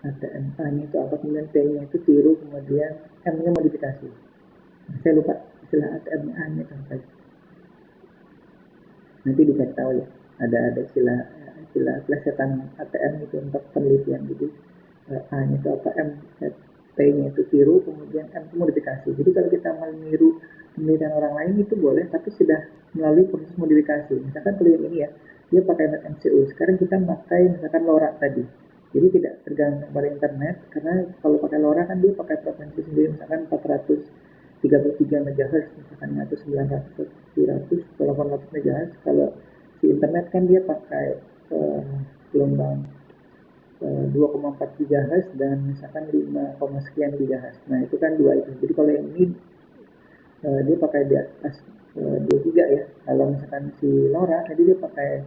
B: ATM A-nya itu apa, kemudian T-nya itu tiru, kemudian M-nya modifikasi. Nah, saya lupa istilah ATM A-nya apa. Nanti dikasih tahu ya. Ada istilah plesetan ATM itu untuk penelitian. Jadi A-nya itu apa, M, T T-nya itu tiru, kemudian M itu modifikasi. Jadi kalau kita meniru penelitian orang lain itu boleh, tapi sudah melalui proses modifikasi. Misalkan kalau yang ini ya, dia pakai MCU. Sekarang kita pakai misalkan LoRa tadi. Jadi tidak tergantung pada internet, karena kalau pakai LoRa kan dia pakai frekuensi sendiri, misalkan 433 MHz misalkan, atau 900, 700, 800 MHz. Kalau di internet kan dia pakai gelombang 2,4 GHz dan misalkan 5, sekian GHz. Nah itu kan dua itu. Jadi kalau yang ini dia pakai di atas 23 ya. Kalau misalkan si LoRa tadi dia pakai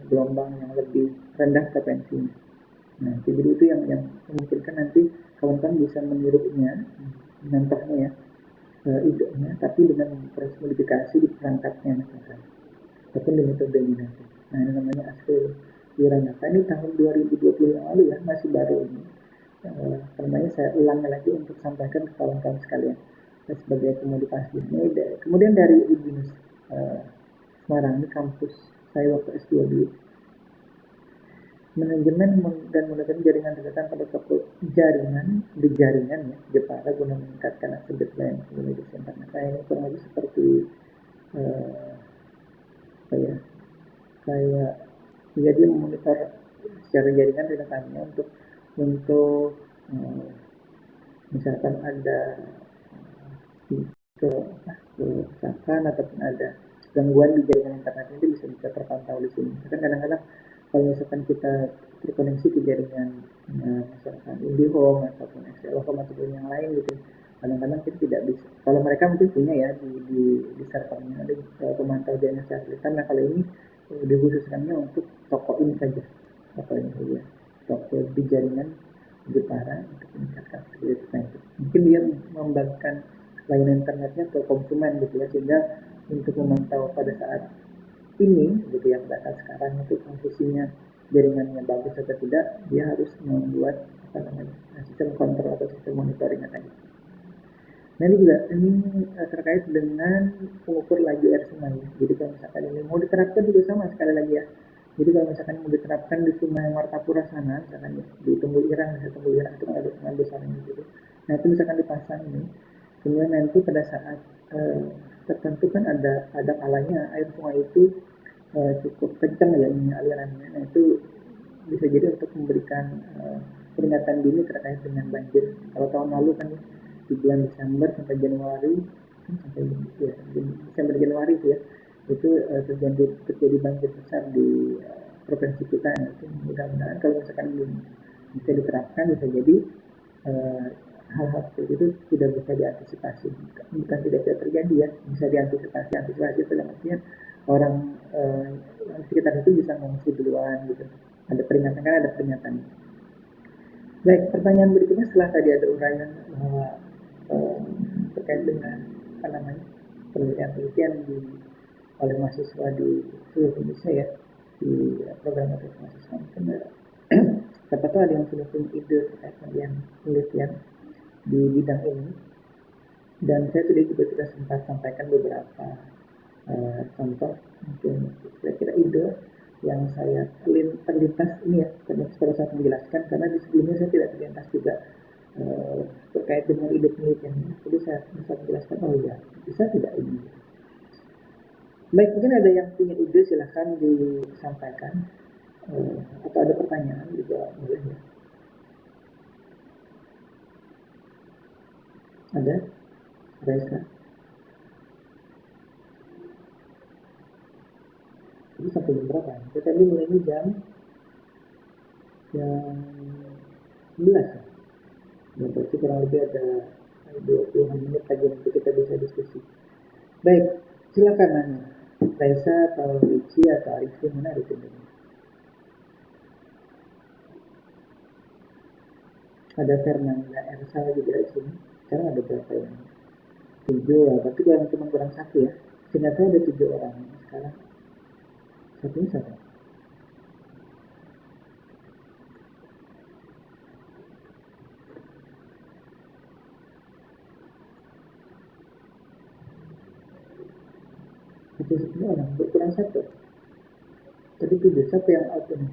B: gelombang yang lebih rendah frekuensinya. Nah jadi itu yang memungkinkan nanti kawan-kawan bisa menirunya, contohnya ya, idenya, tapi dengan proses modifikasi di perangkatnya misalkan, ataupun di metodenya nanti. Nah ini namanya Asri Wiranata. Ini tahun 2020 yang lalu ya, masih baru ini. Karenanya saya ulangi lagi untuk sampaikan ke kawan-kawan sekalian sebagai komunikasi. Kemudian dari UNIS Semarang, ini kampus saya waktu S2 dulu. Manajemen dan manajemen jaringan terdekat pada toko jaringan di jaringan ya, Jepara guna meningkatkan akses layanan komunikasi internet. Nah ini kurang lebih seperti kayak dia memonitor secara jaringan rekan-rekannya untuk misalkan ada kerusakan ataupun ada gangguan di jaringan internet, itu bisa terpantau di sini. Kan kadang-kadang kalau misalkan kita terkoneksi ke jaringan misalkan IndiHome ataupun XL-Home ataupun yang lain gitu, kadang-kadang kita tidak bisa. Kalau mereka mungkin punya ya di servernya ada pemantau jaringan satelit. Nah kalau ini dikhususkannya untuk toko ini saja, toko di jaringan Jepara untuk meningkatkan stabilitasnya. Mungkin dia membagikan layanan internetnya ke konsumen gitu ya, sehingga untuk memantau pada saat ini gitu ya, data sekarang itu posisinya jaringannya bagus atau tidak, dia harus membuat sistem kontrol atau sistem monitoring tadi. Nah ini terkait dengan pengukur laju air sungai. Jadi kalau misalkan ini mau diterapkan juga sama sekali lagi ya. Jadi kalau misalkan mau diterapkan di Sungai Martapura sana, misalkan di Tunggul Irang itu kan ada sungai besarnya gitu. Nah itu misalkan dipasang ini, kemudian nanti pada saat tertentu kan ada kalanya air sungai itu cukup kencang ya ini alirannya. Nah itu bisa jadi untuk memberikan peringatan dini terkait dengan banjir. Kalau tahun lalu kan di bulan Desember sampai Januari, Desember Januari itu ya, itu terjadi banjir besar di provinsi kita. Itu mudah-mudahan kalau misalkan bisa diterapkan, bisa jadi hal-hal seperti itu sudah bisa diantisipasi. Bukan tidak terjadi ya, bisa diantisipasi itu dalam artian orang di sekitar itu bisa mengungsi duluan gitu. Ada peringatan kan, ada peringatan. Baik, pertanyaan berikutnya setelah tadi ada uraian bahwa terkait dengan penelitian oleh mahasiswa di seluruh Indonesia ya, di program mahasiswa. Siapa tahu ada yang sudah punya ide terkait dengan penelitian di bidang ini, dan saya sudah sempat sampaikan beberapa contoh, mungkin kira-kira ide yang saya terlintas ini ya, pada saat menjelaskan, karena di sebelumnya saya tidak terlintas juga terkait dengan ide penelitian. Jadi saya bisa menjelaskan, oh ya bisa tidak ini. Baik, mungkin ada yang punya ide silahkan disampaikan, atau ada pertanyaan juga boleh ya. Ada? Reza? Ini sampai jam berapa? Kita tadi mulainya jam 11 ya? Ya, berarti kurang lebih ada 20 menit lagi untuk kita bisa diskusi. Baik, silakan nanya. Reza atau Ricci atau Arifin, mana Arifin ini? Ada Fernanda Ersa juga di sini. Sekarang ada berapa yang? 7, tapi kurang 1 ya. Seingat saya ada 7 orang sekarang. Satunya siapa? Satu orang, berkurang 1. Tadi 7, siapa yang out ini?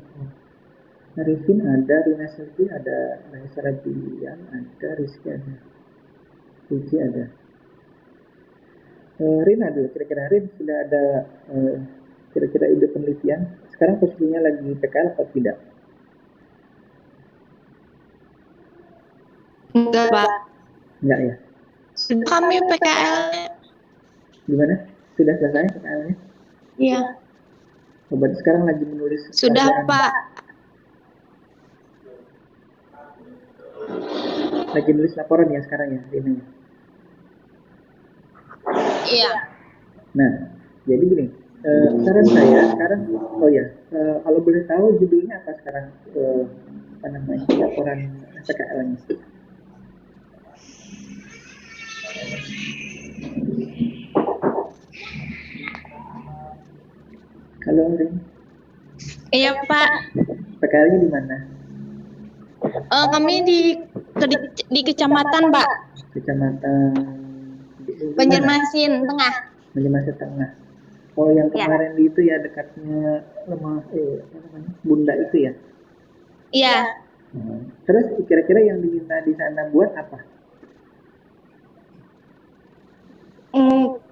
B: Arifin ada, Rina Selvi ada, Raisa Rabian ada, Rizky ada, Cici ada. Rina dulu, kira-kira Rin sudah ada kira-kira ide penelitian. Sekarang posisinya lagi PKL atau tidak?
D: Enggak, Pak.
B: Enggak ya?
D: Sudah kami PKL.
B: Gimana? Sudah selesai PKL-nya?
D: Iya.
B: Oh, berarti sekarang lagi menulis
D: Sudah,
B: pelajaran.
D: Pak.
B: Lagi nulis laporan ya sekarang ya, Rina ya?
D: Iya.
B: Nah, jadi gini, saran saya sekarang, oh ya, kalau boleh tahu judulnya apa sekarang, apa namanya, laporan PKL-nya? Halo Rin,
D: Iya, Pak.
B: PKL-nya di mana?
D: Kami di kecamatan, Pak.
B: Kecamatan
D: Banjarmasin Tengah.
B: Banjarmasin Tengah. Oh, yang
D: Ya.
B: kemarin itu ya dekatnya lemah, apa namanya, Bunda itu ya?
D: Iya.
B: Terus kira-kira yang diminta di sana buat apa?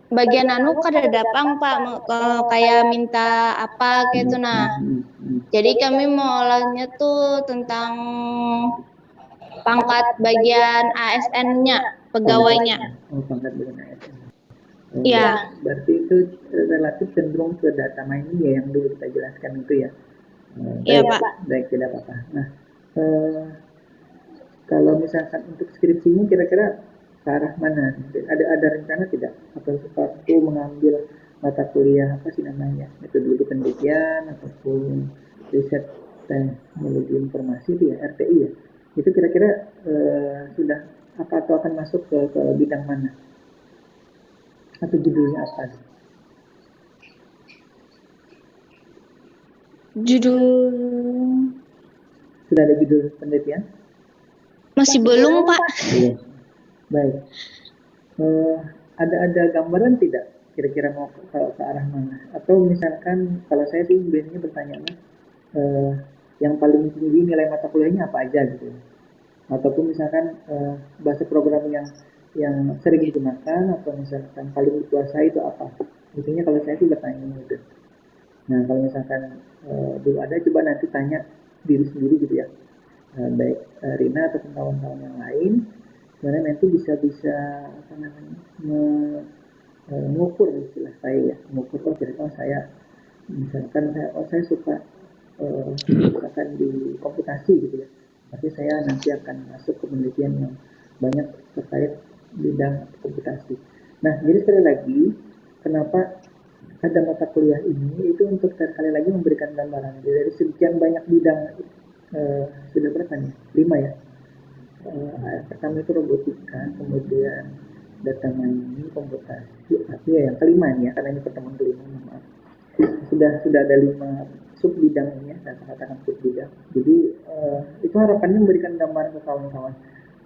D: Bagian anu kada dapang, Pak. Kayak minta apa gitu nah. Jadi kami mau olahnya tuh tentang pangkat bagian ASN-nya, pegawainya.
B: Oh, pangkat bagian ASN.
D: Iya.
B: Berarti itu relatif cenderung ke data mining ya yang dulu kita jelaskan itu ya.
D: Iya,
B: Baik,
D: Pak.
B: baik, tidak apa-apa. Nah, kalau misalkan untuk skripsinya kira-kira ke arah mana? Ada rencana tidak? Atau sesuatu mengambil mata kuliah apa sih namanya? Metodologi penelitian ataupun riset teknologi informasi itu ya, RTI ya. Itu kira-kira sudah apa atau akan masuk ke bidang mana? Atau judulnya apa?
D: Judul
B: Sudah ada judul penelitian?
D: masih belum, Pak.
B: Belum. Baik. Ada gambaran tidak kira-kira mau ke arah mana? Atau misalkan kalau saya sih biasanya bertanya yang paling tinggi nilai mata kuliahnya apa aja gitu. Ataupun misalkan bahasa program yang sering digunakan atau misalkan paling dikuasai itu apa? Intinya kalau saya sih bertanya gitu. Nah, kalau misalkan belum ada, coba nanti tanya diri sendiri gitu ya. Baik Rina atau kawan-kawan yang lain, sebenarnya nanti bisa apa namanya, mengukur istilah saya ya, mengukur kira-kira saya misalkan saya suka misalkan di komputasi gitu ya, tapi saya nanti akan masuk ke penelitian yang banyak terkait bidang komputasi. Nah, jadi sekali lagi, kenapa ada mata kuliah ini itu untuk sekali lagi memberikan gambaran dari sekian banyak bidang, sudah berapa nih? 5 ya. Pertama itu robotika, kemudian data mining, komputasi, ya yang kelima nih ya, karena ini pertemuan kelima, maaf. Sudah ada 5 sub bidang ini ya, saya katakan sub bidang. Jadi itu harapannya memberikan gambaran ke kawan-kawan.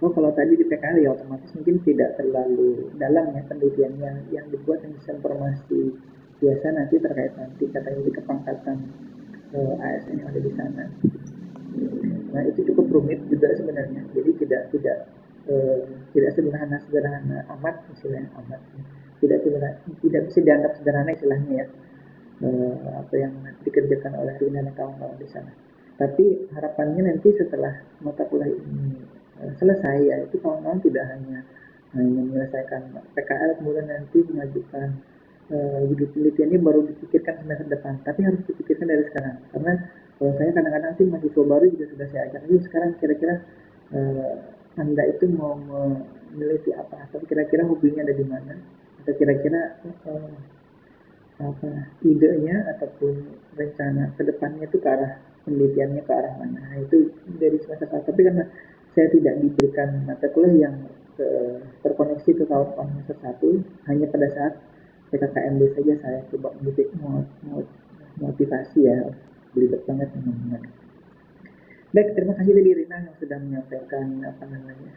B: Oh, kalau tadi di PKL ya otomatis mungkin tidak terlalu dalam ya penelitiannya, yang dibuat yang informasi biasa nanti terkait nanti katanya di kepangkatan ASN yang ada di sana. Nah, itu cukup rumit juga sebenarnya. Jadi tidak sederhana amat istilahnya amat. Tidak bisa dianggap sederhana istilahnya ya. Apa yang dikerjakan oleh Rina dan kawan-kawan di sana. Tapi harapannya nanti setelah mata kuliah ini selesai ya, itu kawan-kawan tidak hanya menyelesaikan PKL kemudian nanti mengajukan judul penelitiannya baru dipikirkan semester depan, tapi harus dipikirkan dari sekarang. Karena kalau saya kadang-kadang sih mahasiswa baru juga sudah saya ajak, yuk sekarang kira-kira Anda itu mau meneliti apa, atau kira-kira hobinya ada di mana, atau kira-kira apa idenya ataupun rencana kedepannya itu ke arah penelitiannya ke arah mana. Nah, itu dari semester satu. Tapi karena saya tidak diberikan mata kuliah yang terkoneksi ke kawan-kawan semester satu, hanya pada saat PKKMB saja saya coba motivasi ya, belibet banget teman-teman. Baik, terima kasih tadi Rina yang sudah menyampaikan apa namanya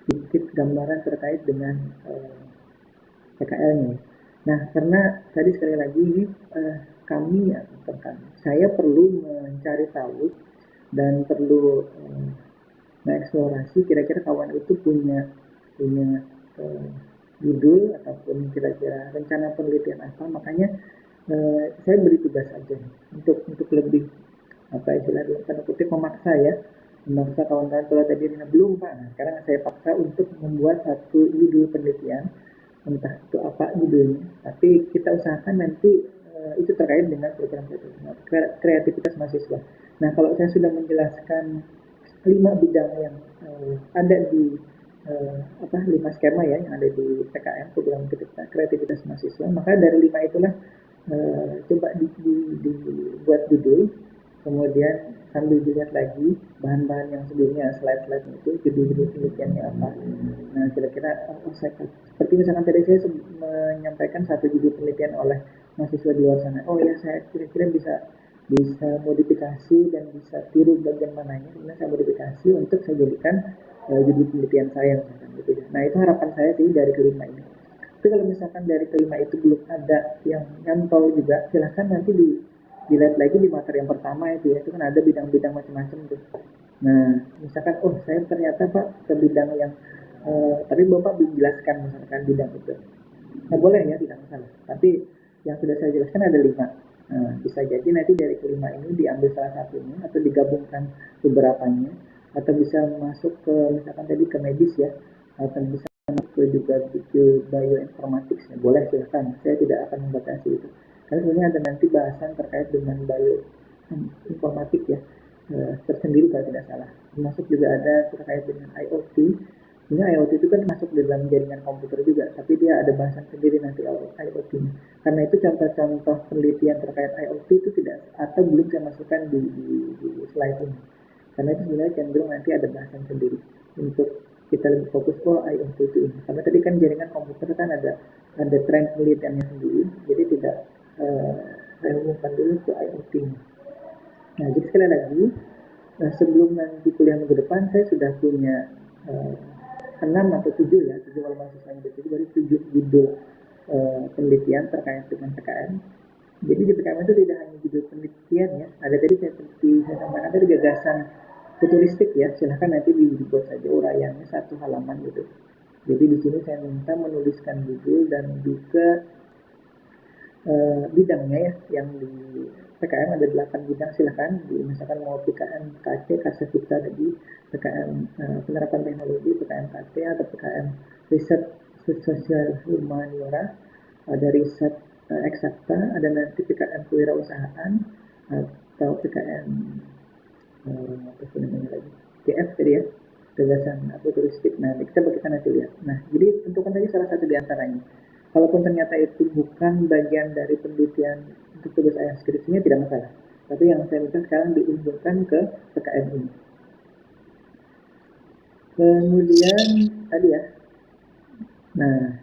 B: sedikit gambaran terkait dengan PKL-nya. Nah, karena tadi sekali lagi ini saya perlu mencari tahu dan perlu mengeksplorasi kira-kira kawan itu punya judul ataupun kira-kira rencana penelitian apa. Makanya saya beri tugas aja untuk lebih apa istilahnya tanda kutip memaksa kawan-kawan. Kalau tadi belum Pak, nah sekarang saya paksa untuk membuat satu judul penelitian, entah itu apa judulnya, tapi kita usahakan nanti itu terkait dengan program kreativitas mahasiswa. Nah, kalau saya sudah menjelaskan 5 bidang yang ada di 5 skema ya yang ada di PKM, program kreativitas mahasiswa, maka dari 5 itulah coba dibuat judul, kemudian sambil dilihat lagi bahan-bahan yang sebelumnya, slide-slide itu judul-judul penelitiannya apa. Nah, kira-kira seperti misalkan tadi saya menyampaikan satu judul penelitian oleh mahasiswa di luar sana. Oh ya, saya kira-kira bisa modifikasi dan bisa tiru bagian mananya, kemudian saya modifikasi untuk saya jadikan judul penelitian saya misalkan gitu. Nah, itu harapan saya sih dari kelima ini. Tapi kalau misalkan dari kelima itu belum ada yang nyantol juga, silahkan nanti dilihat lagi di materi yang pertama itu kan ada bidang-bidang macam-macam tuh. Nah, misalkan saya ternyata Pak ke bidang yang tapi Bapak dijelaskan misalkan bidang itu. Nah, boleh ya, tidak masalah. Tapi yang sudah saya jelaskan ada 5. Nah, bisa jadi nanti dari kelima ini diambil salah satunya atau digabungkan beberapanya, atau bisa masuk ke misalkan tadi ke medis ya, atau bisa masuk ke juga ke bioinformatics ya. Boleh, silahkan. Saya tidak akan membatasi itu. Karena sebenarnya ada nanti bahasan terkait dengan bioinformatik ya, tersendiri kalau tidak salah. Termasuk juga ada terkait dengan IoT. Ini IoT itu kan masuk dalam jaringan komputer juga, tapi dia ada bahasan sendiri nanti IoT. Karena itu contoh-contoh penelitian terkait IoT itu tidak atau belum saya masukkan di slide ini. Karena itu sebenarnya cenderung nanti ada bahasan sendiri untuk kita lebih fokus IoT itu ini. Karena tadi kan jaringan komputer kan ada tren penelitiannya sendiri, jadi tidak saya umumkan dulu ke IoT-nya. Nah, jadi sekali lagi sebelum nanti kuliah minggu depan saya sudah punya 6 atau 7 ya, 7 kalau mahasiswanya ada 7, baru 7 judul penelitian terkait dengan PKM. Jadi di PKM itu tidak hanya judul penelitian ya, ada tadi seperti saya sampaikan tadi gagasan futuristik ya, silahkan nanti dibuat saja uraiannya 1 halaman gitu. Jadi di sini saya minta menuliskan judul dan juga bidangnya ya, yang di PKM ada 8 bidang, silahkan misalkan mau PKM KC, Karsa Cipta tadi, PKM penerapan teknologi, PKM KT atau PKM riset sosial humaniora, ada riset eksakta, ada nanti PKM kewirausahaan atau PKM apa namanya lagi, GF tadi ya, gagasan futuristik. Nah, kita nanti lihat. Nah, jadi tentukan tadi salah satu di antaranya. Kalaupun ternyata itu bukan bagian dari penelitian untuk tugas ayah skripsinya, tidak masalah. Tapi yang saya minta sekarang diunjukkan ke PKM ini. Kemudian tadi ya, nah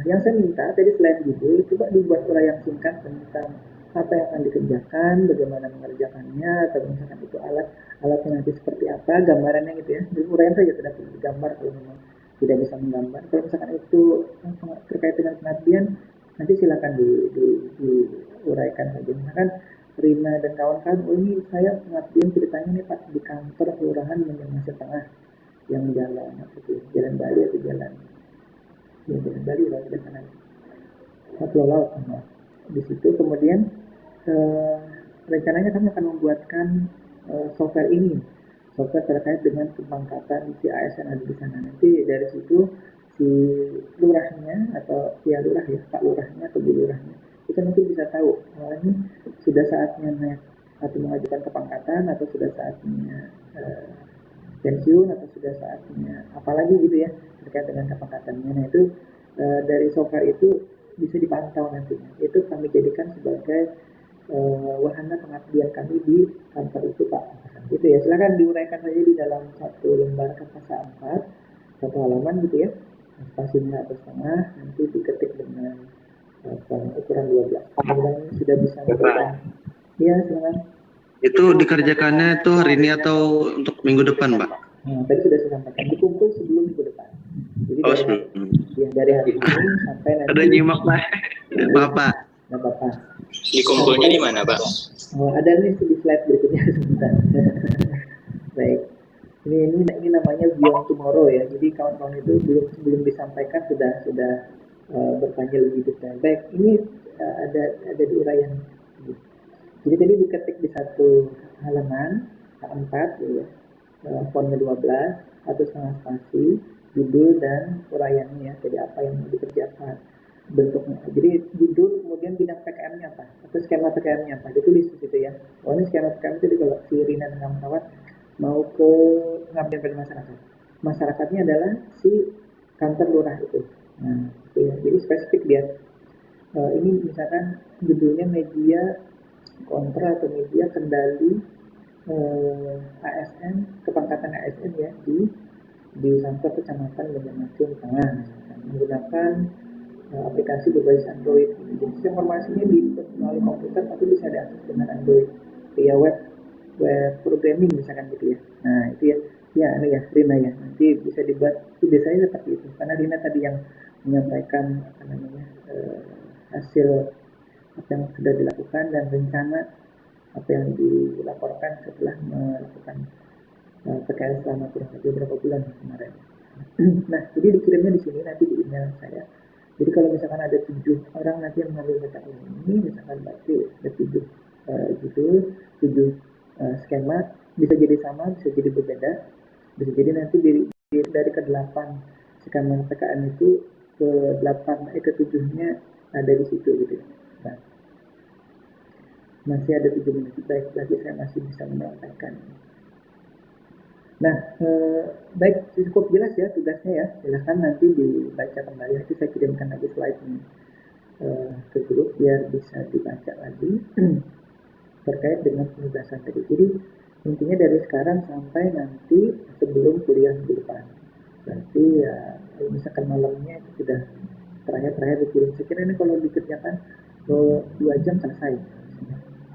B: yang saya minta tadi selain judul, coba dibuat uraian singkat tentang apa yang akan dikerjakan, bagaimana mengerjakannya, atau misalkan itu alatnya nanti seperti apa, gambarannya gitu ya. Jadi uraian saja, tidak perlu digambar kalau memang tidak bisa menggambar. Kalau misalkan itu terkait dengan pengabdian, nanti silakan diuraikan saja. Misalkan Rina dan kawan-kawan, ini saya pengabdian ceritanya nih Pak di kantor kelurahan Banjarmasin Tengah yang jalan Jalan Bali atau Jalan Bali lah, di sana Pulau Laut di situ. Kemudian rencananya kami akan membuatkan software terkait dengan kepangkatan si ASN ada di sana. Nanti dari situ si lurahnya atau ya lurah ya, Pak lurahnya atau Bu lurahnya itu nanti bisa tahu ini sudah saatnya naik atau mengajukan kepangkatan, atau sudah saatnya pensiun, atau sudah saatnya apalagi gitu ya terkait dengan kepangkatannya. Nah, itu dari software itu bisa dipantau nantinya. Itu kami jadikan sebagai wahana pengabdian kami di kantor itu Pak. Itu ya, silakan diuraikan saja di dalam satu lembar kertas A4, 1 halaman gitu ya, spasinya 1,5, nanti diketik dengan ukuran 12. Kemudian sudah bisa memberikan. Iya, silakan.
C: Itu dikerjakannya itu hari ini atau untuk minggu depan, Pak?
B: Nah, tadi sudah saya sampaikan, dikumpul sebelum minggu depan. Jadi dari hari ini sampai nanti.
C: Ada nyimak lah. Maaf Pak.
B: Nggak apa-apa.
A: Dikumpulnya di mana, Pak?
B: Oh, ada nih di slide berikutnya sebentar. Baik. Ini namanya Beyond Tomorrow ya. Jadi kawan-kawan itu belum disampaikan sudah bertanya lebih detail. Baik, ini ada di uraian. Jadi tadi diketik di satu halaman A4 ya, fontnya 12 atau setengah spasi, judul dan uraiannya ya. Jadi apa yang mau dikerjakan, bentuknya. Jadi judul, kemudian bidang PKM-nya apa atau skema PKM-nya apa, ditulis di situ ya. Oh ini skema PKM itu kalau si Rina dan kawan-kawan mau ke pengabdian pada masyarakat. Masyarakatnya adalah si kantor lurah itu. Nah, itu ya. Jadi spesifik dia. Ini misalkan judulnya media kontra atau media kendali ASN, kepangkatan ASN ya di kantor kecamatan Banjarmasin Tengah, menggunakan aplikasi berbasis Android. Jadi informasinya melalui komputer tapi bisa diakses dengan Android via web programming misalkan gitu ya. Nah itu ya, ini ya Rina ya, nanti bisa dibuat biasanya seperti itu karena Rina tadi yang menyampaikan hasil apa yang sudah dilakukan dan rencana apa yang dilaporkan setelah melakukan PKL selama kurang lebih beberapa bulan kemarin. Nah jadi dikirimnya di sini nanti di email saya. Jadi kalau misalkan ada 7 orang nanti yang mengambil PKL ini, misalkan berarti ada 7 judul, 7 skema, bisa jadi sama, bisa jadi berbeda, bisa jadi nanti dari ke-8 skema PKM itu ke-7-nya ada di situ gitu. Nah, masih ada 7 menit, baik, berarti saya masih bisa menyampaikan. Nah, baik, cukup jelas ya tugasnya ya, silahkan nanti dibaca kembali, nanti saya kirimkan lagi slide-nya ke grup biar bisa dibaca lagi terkait dengan penugasan tadi. Jadi intinya dari sekarang sampai nanti sebelum kuliah minggu depan. Berarti ya misalkan malamnya itu sudah terakhir dikirim. Saya kira ini kalau dikerjakan 2 jam selesai.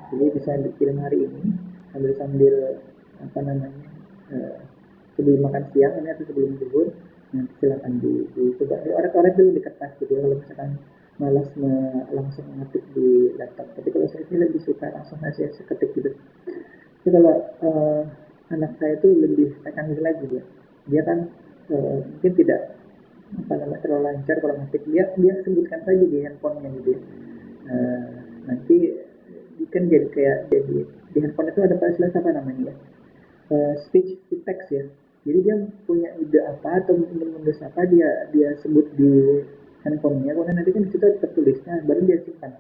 B: Jadi bisa dikirim hari ini sambil sebelum makan siang ini atau sebelum tidur, nanti silakan dicoba diorek-orek dulu di kertas gitu ya. Kalau misalkan malas langsung ngetik di laptop, tapi kalau saya sih lebih suka langsung hasil ketik gitu. Jadi kalau anak saya itu lebih teknik lagi dia kan mungkin tidak terlalu lancar kalau ngetik, dia sebutkan saja di handphonenya gitu ya. Nanti kan jadi di handphone itu ada fasilitas apa namanya ya, speech to text ya. Jadi dia punya ide apa atau menulis apa, dia sebut di handphonenya, kemudian nanti kan di situ tertulisnya, baru dia simpan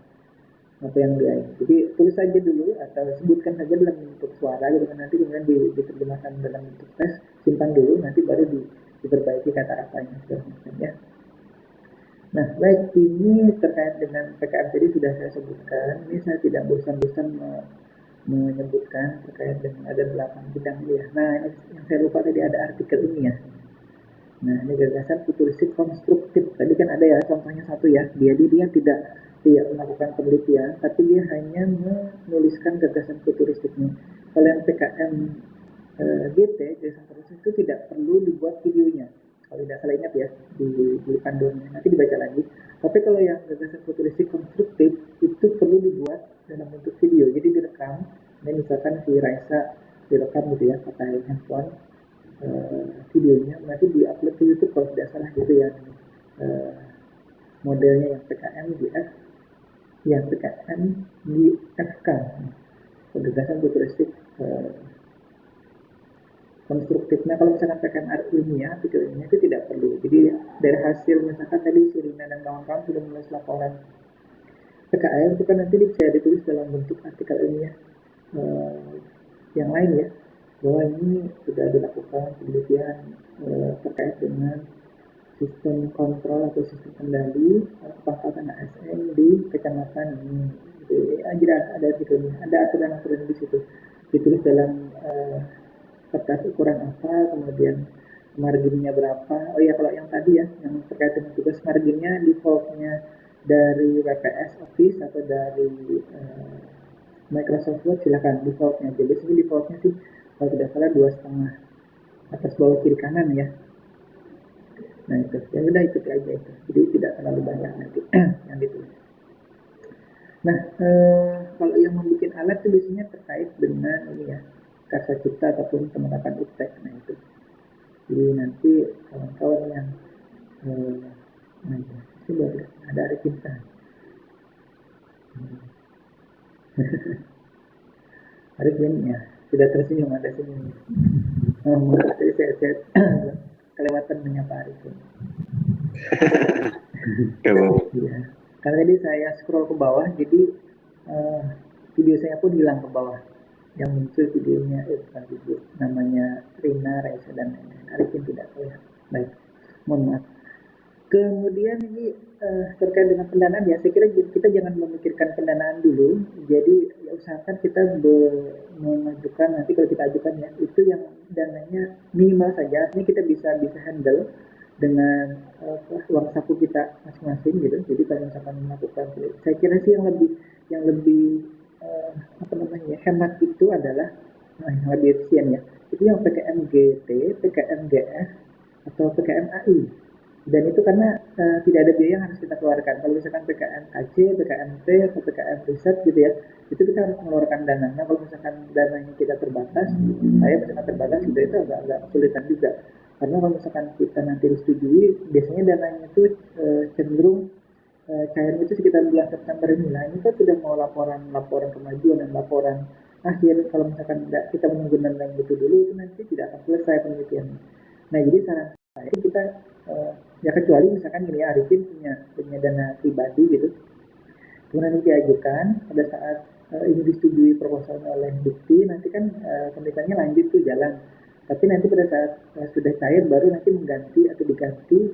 B: apa yang dia. Jadi tulis saja dulu atau sebutkan saja dalam bentuk suara gitu kan, nanti kemudian diterjemahkan dalam bentuk teks, simpan dulu, nanti baru diperbaiki kata katanya segala macam ya. Nah baik, ini terkait dengan PKM tadi sudah saya sebutkan. Ini saya tidak bosan-bosan menyebutkan terkait dengan ada 8 bidang ya. Nah ini yang saya lupa tadi, ada artikel ini ya. Nah ini gagasan futuristik konstruktif. Tadi kan ada ya contohnya satu ya, dia tidak melakukan penelitian, tapi dia hanya menuliskan gagasan futuristiknya. Kalau yang PKM GT, gagasan futuristik itu tidak perlu dibuat videonya. Kalau tidak salah ingat ya di panduannya, nanti dibaca lagi. Tapi kalau yang gagasan futuristik konstruktif itu perlu dibuat dalam bentuk video, jadi direkam. Ini misalkan si Raisa direkam gitu ya pakai handphone videonya, nanti diupload ke YouTube kalau tidak salah gitu ya. Modelnya yang PKM di FK, gagasan futuristik konstruktif. Nah kalau misalkan PKM ilmiah, artikel ilmiah itu tidak perlu. Jadi dari hasil misalkan tadi Surina dan kawan-kawan sudah menulis laporan PKL, itu kan nanti bisa ditulis dalam bentuk artikel ilmiah yang lain ya, bahwa ini sudah dilakukan penelitian terkait dengan sistem kontrol atau sistem kendali kepangkatan ASN di kecamatan ini. Jelas ada artikelnya, ada aturan-aturan di situ, ditulis dalam kertas ukuran apa, kemudian marginnya berapa. Oh ya, kalau yang tadi ya, yang terkait dengan tugas marginnya, defaultnya dari WPS Office atau dari Microsoft Word silakan defaultnya. Jadi sini defaultnya sih kalau tidak salah 2,5 atas bawah kiri kanan ya. Nah itu, ya udah ikuti aja itu. Jadi tidak terlalu banyak nanti yang ditulis. Nah, kalau yang membuat alat itu biasanya terkait dengan ini ya, karya cipta ataupun penerapan iptek. Nah itu. Jadi nanti kawan-kawan yang nah, itu baru ada Arif Insan. Arif ini ya sudah tersenyum ada senyum. Jadi saya kelewatan menyapa Arif. Iya. Karena tadi saya scroll ke bawah, jadi video saya pun hilang ke bawah. Yang muncul videonya, bukan video, namanya Rina, Raisa, dan lain-lain. Arifin tidak terlihat. Baik, mohon maaf. Kemudian ini terkait dengan pendanaan ya, saya kira kita jangan memikirkan pendanaan dulu. Jadi ya usahakan kita mengajukan nanti kalau kita ajukan ya itu yang dananya minimal saja. Ini kita bisa handle dengan uang saku kita masing-masing gitu. Jadi kalau misalkan melakukan, saya kira sih yang lebih apa namanya hemat itu adalah yang lebih efisien ya. Itu yang PKMGT, PKMGF atau PKMAI. Dan itu karena tidak ada biaya yang harus kita keluarkan. Kalau misalkan PKMKC, PKMT, atau PKM riset gitu ya, itu kita harus mengeluarkan dana. Nah kalau misalkan dananya kita terbatas, saya misalkan terbatas gitu, itu agak kesulitan juga. Karena kalau misalkan kita nanti disetujui, biasanya dananya itu cenderung cairnya itu sekitar bulan September ini. Nah ini kan sudah mau laporan kemajuan dan laporan akhir. Kalau misalkan kita menunggu dana itu dulu, itu nanti tidak akan selesai penelitiannya. Nah jadi saran saya kita ya kecuali misalkan ini Arifin punya dana pribadi gitu, kemudian nanti diajukan pada saat ini disetujui proposalnya oleh Dikti, nanti kan penelitiannya lanjut tuh jalan. Tapi nanti pada saat sudah cair baru nanti mengganti atau diganti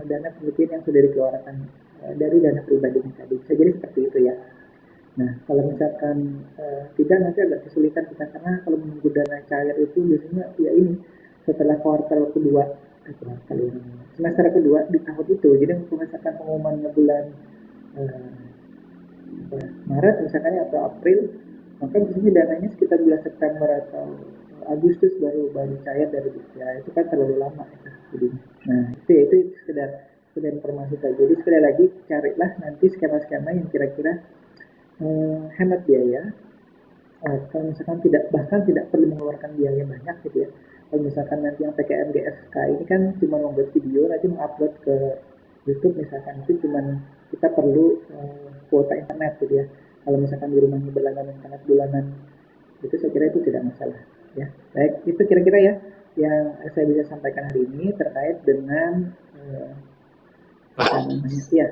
B: dana penelitian yang sudah dikeluarkan dari dana pribadi tadi. Bisa jadi seperti itu ya. Nah kalau misalkan tidak, nanti agak kesulitan kita karena kalau menunggu dana cair itu biasanya ya ini setelah kuartal kedua semester kedua di tahun itu. Jadi misalkan pengumumannya bulan Maret misalkan atau April, maka biasanya dananya sekitar bulan September atau Agustus baru cair dari ya itu kan terlalu lama itu. Jadi, nah itu sekedar informasi saja. Jadi sekali lagi carilah nanti skema-skema yang kira-kira hemat biaya. Kalau misalkan bahkan tidak perlu mengeluarkan biaya banyak gitu ya. Kalau misalkan nanti yang PKMGFK ini kan cuma membuat video nanti mengupload ke YouTube misalkan, itu cuma kita perlu kuota internet gitu ya. Kalau misalkan di rumahnya berlangganan internet bulanan, itu saya kira itu tidak masalah ya. Baik, itu kira-kira ya yang saya bisa sampaikan hari ini terkait dengan ya.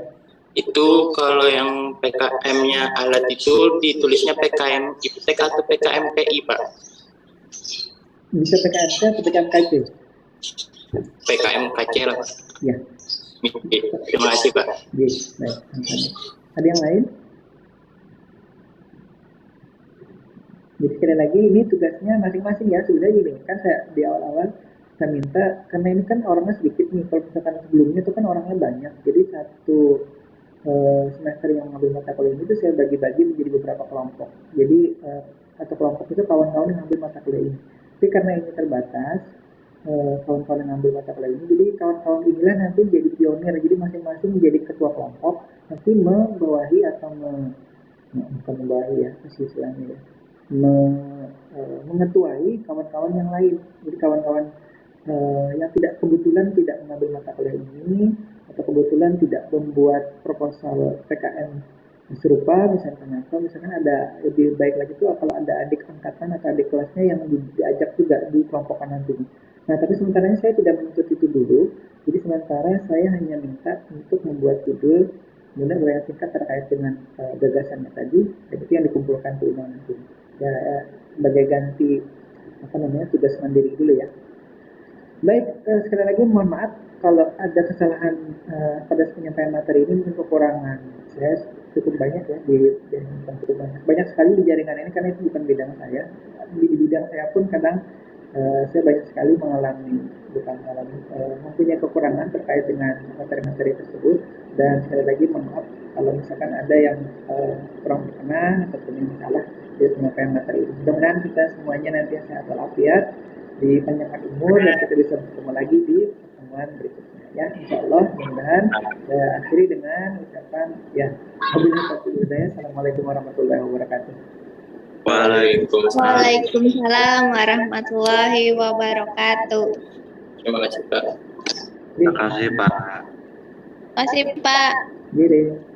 A: Itu kalau yang PKM-nya alat itu ditulisnya PKM Iptek atau PKMPI, Pak?
B: Bisa PKMK atau PKMKC?
A: PKMKC lah, Pak.
B: Ya.
A: Terima kasih, Pak.
B: Yes, baik. Ada yang lain? Jadi sekali lagi ini tugasnya masing-masing ya. Sudah gini, kan saya di awal-awal saya minta, karena ini kan orangnya sedikit nih. Kalau misalkan sebelumnya itu kan orangnya banyak. Jadi satu semester yang mengambil mata kuliah ini itu saya bagi-bagi menjadi beberapa kelompok. Jadi satu kelompok itu kawan-kawan yang mengambil mata kuliah ini. Tapi karena ini terbatas, kawan-kawan yang mengambil mata kuliah ini, jadi kawan-kawan inilah nanti jadi pionir. Jadi masing-masing menjadi ketua kelompok, nanti membawahi atau bukan membawahi ya, istilahnya ya, mengetuai kawan-kawan yang lain. Jadi kawan-kawan yang kebetulan tidak mengambil mata kuliah ini, atau kebetulan tidak membuat proposal PKM serupa misalkan, atau misalkan ada lebih baik lagi itu kalau ada adik angkatan atau adik kelasnya yang diajak juga di kelompokan nanti. Nah tapi sementara saya tidak menuntut itu dulu, jadi sementara saya hanya minta untuk membuat judul kemudian uraian singkat terkait dengan gagasannya tadi, dan itu yang dikumpulkan di nanti ya, sebagai ganti tugas mandiri dulu ya. Baik, sekali lagi mohon maaf kalau ada kesalahan pada penyampaian materi ini, mungkin kekurangan saya cukup banyak ya banyak sekali di jaringan ini karena itu bukan bidang saya. Di bidang saya pun kadang saya banyak sekali mempunyai kekurangan terkait dengan materi-materi tersebut, dan sekali lagi mohon maaf kalau misalkan ada yang kurang berkenan ataupun yang salah di penyampaian materi ini. Mudah-mudahan kita semuanya nanti sehat walafiat, dipanjangkan umur, dan kita bisa bertemu lagi di pertemuan berikutnya. ya, insya Allah. Mudah-mudahan saya akhiri dengan ucapan ya, wabillahi taufiq wal hidayah. Assalamualaikum warahmatullahi wabarakatuh.
A: Waalaikumsalam.
D: Waalaikumsalam warahmatullahi wabarakatuh.
A: Terima kasih Pak.
C: Terima kasih Pak.
D: Masih Pak.
B: Giring.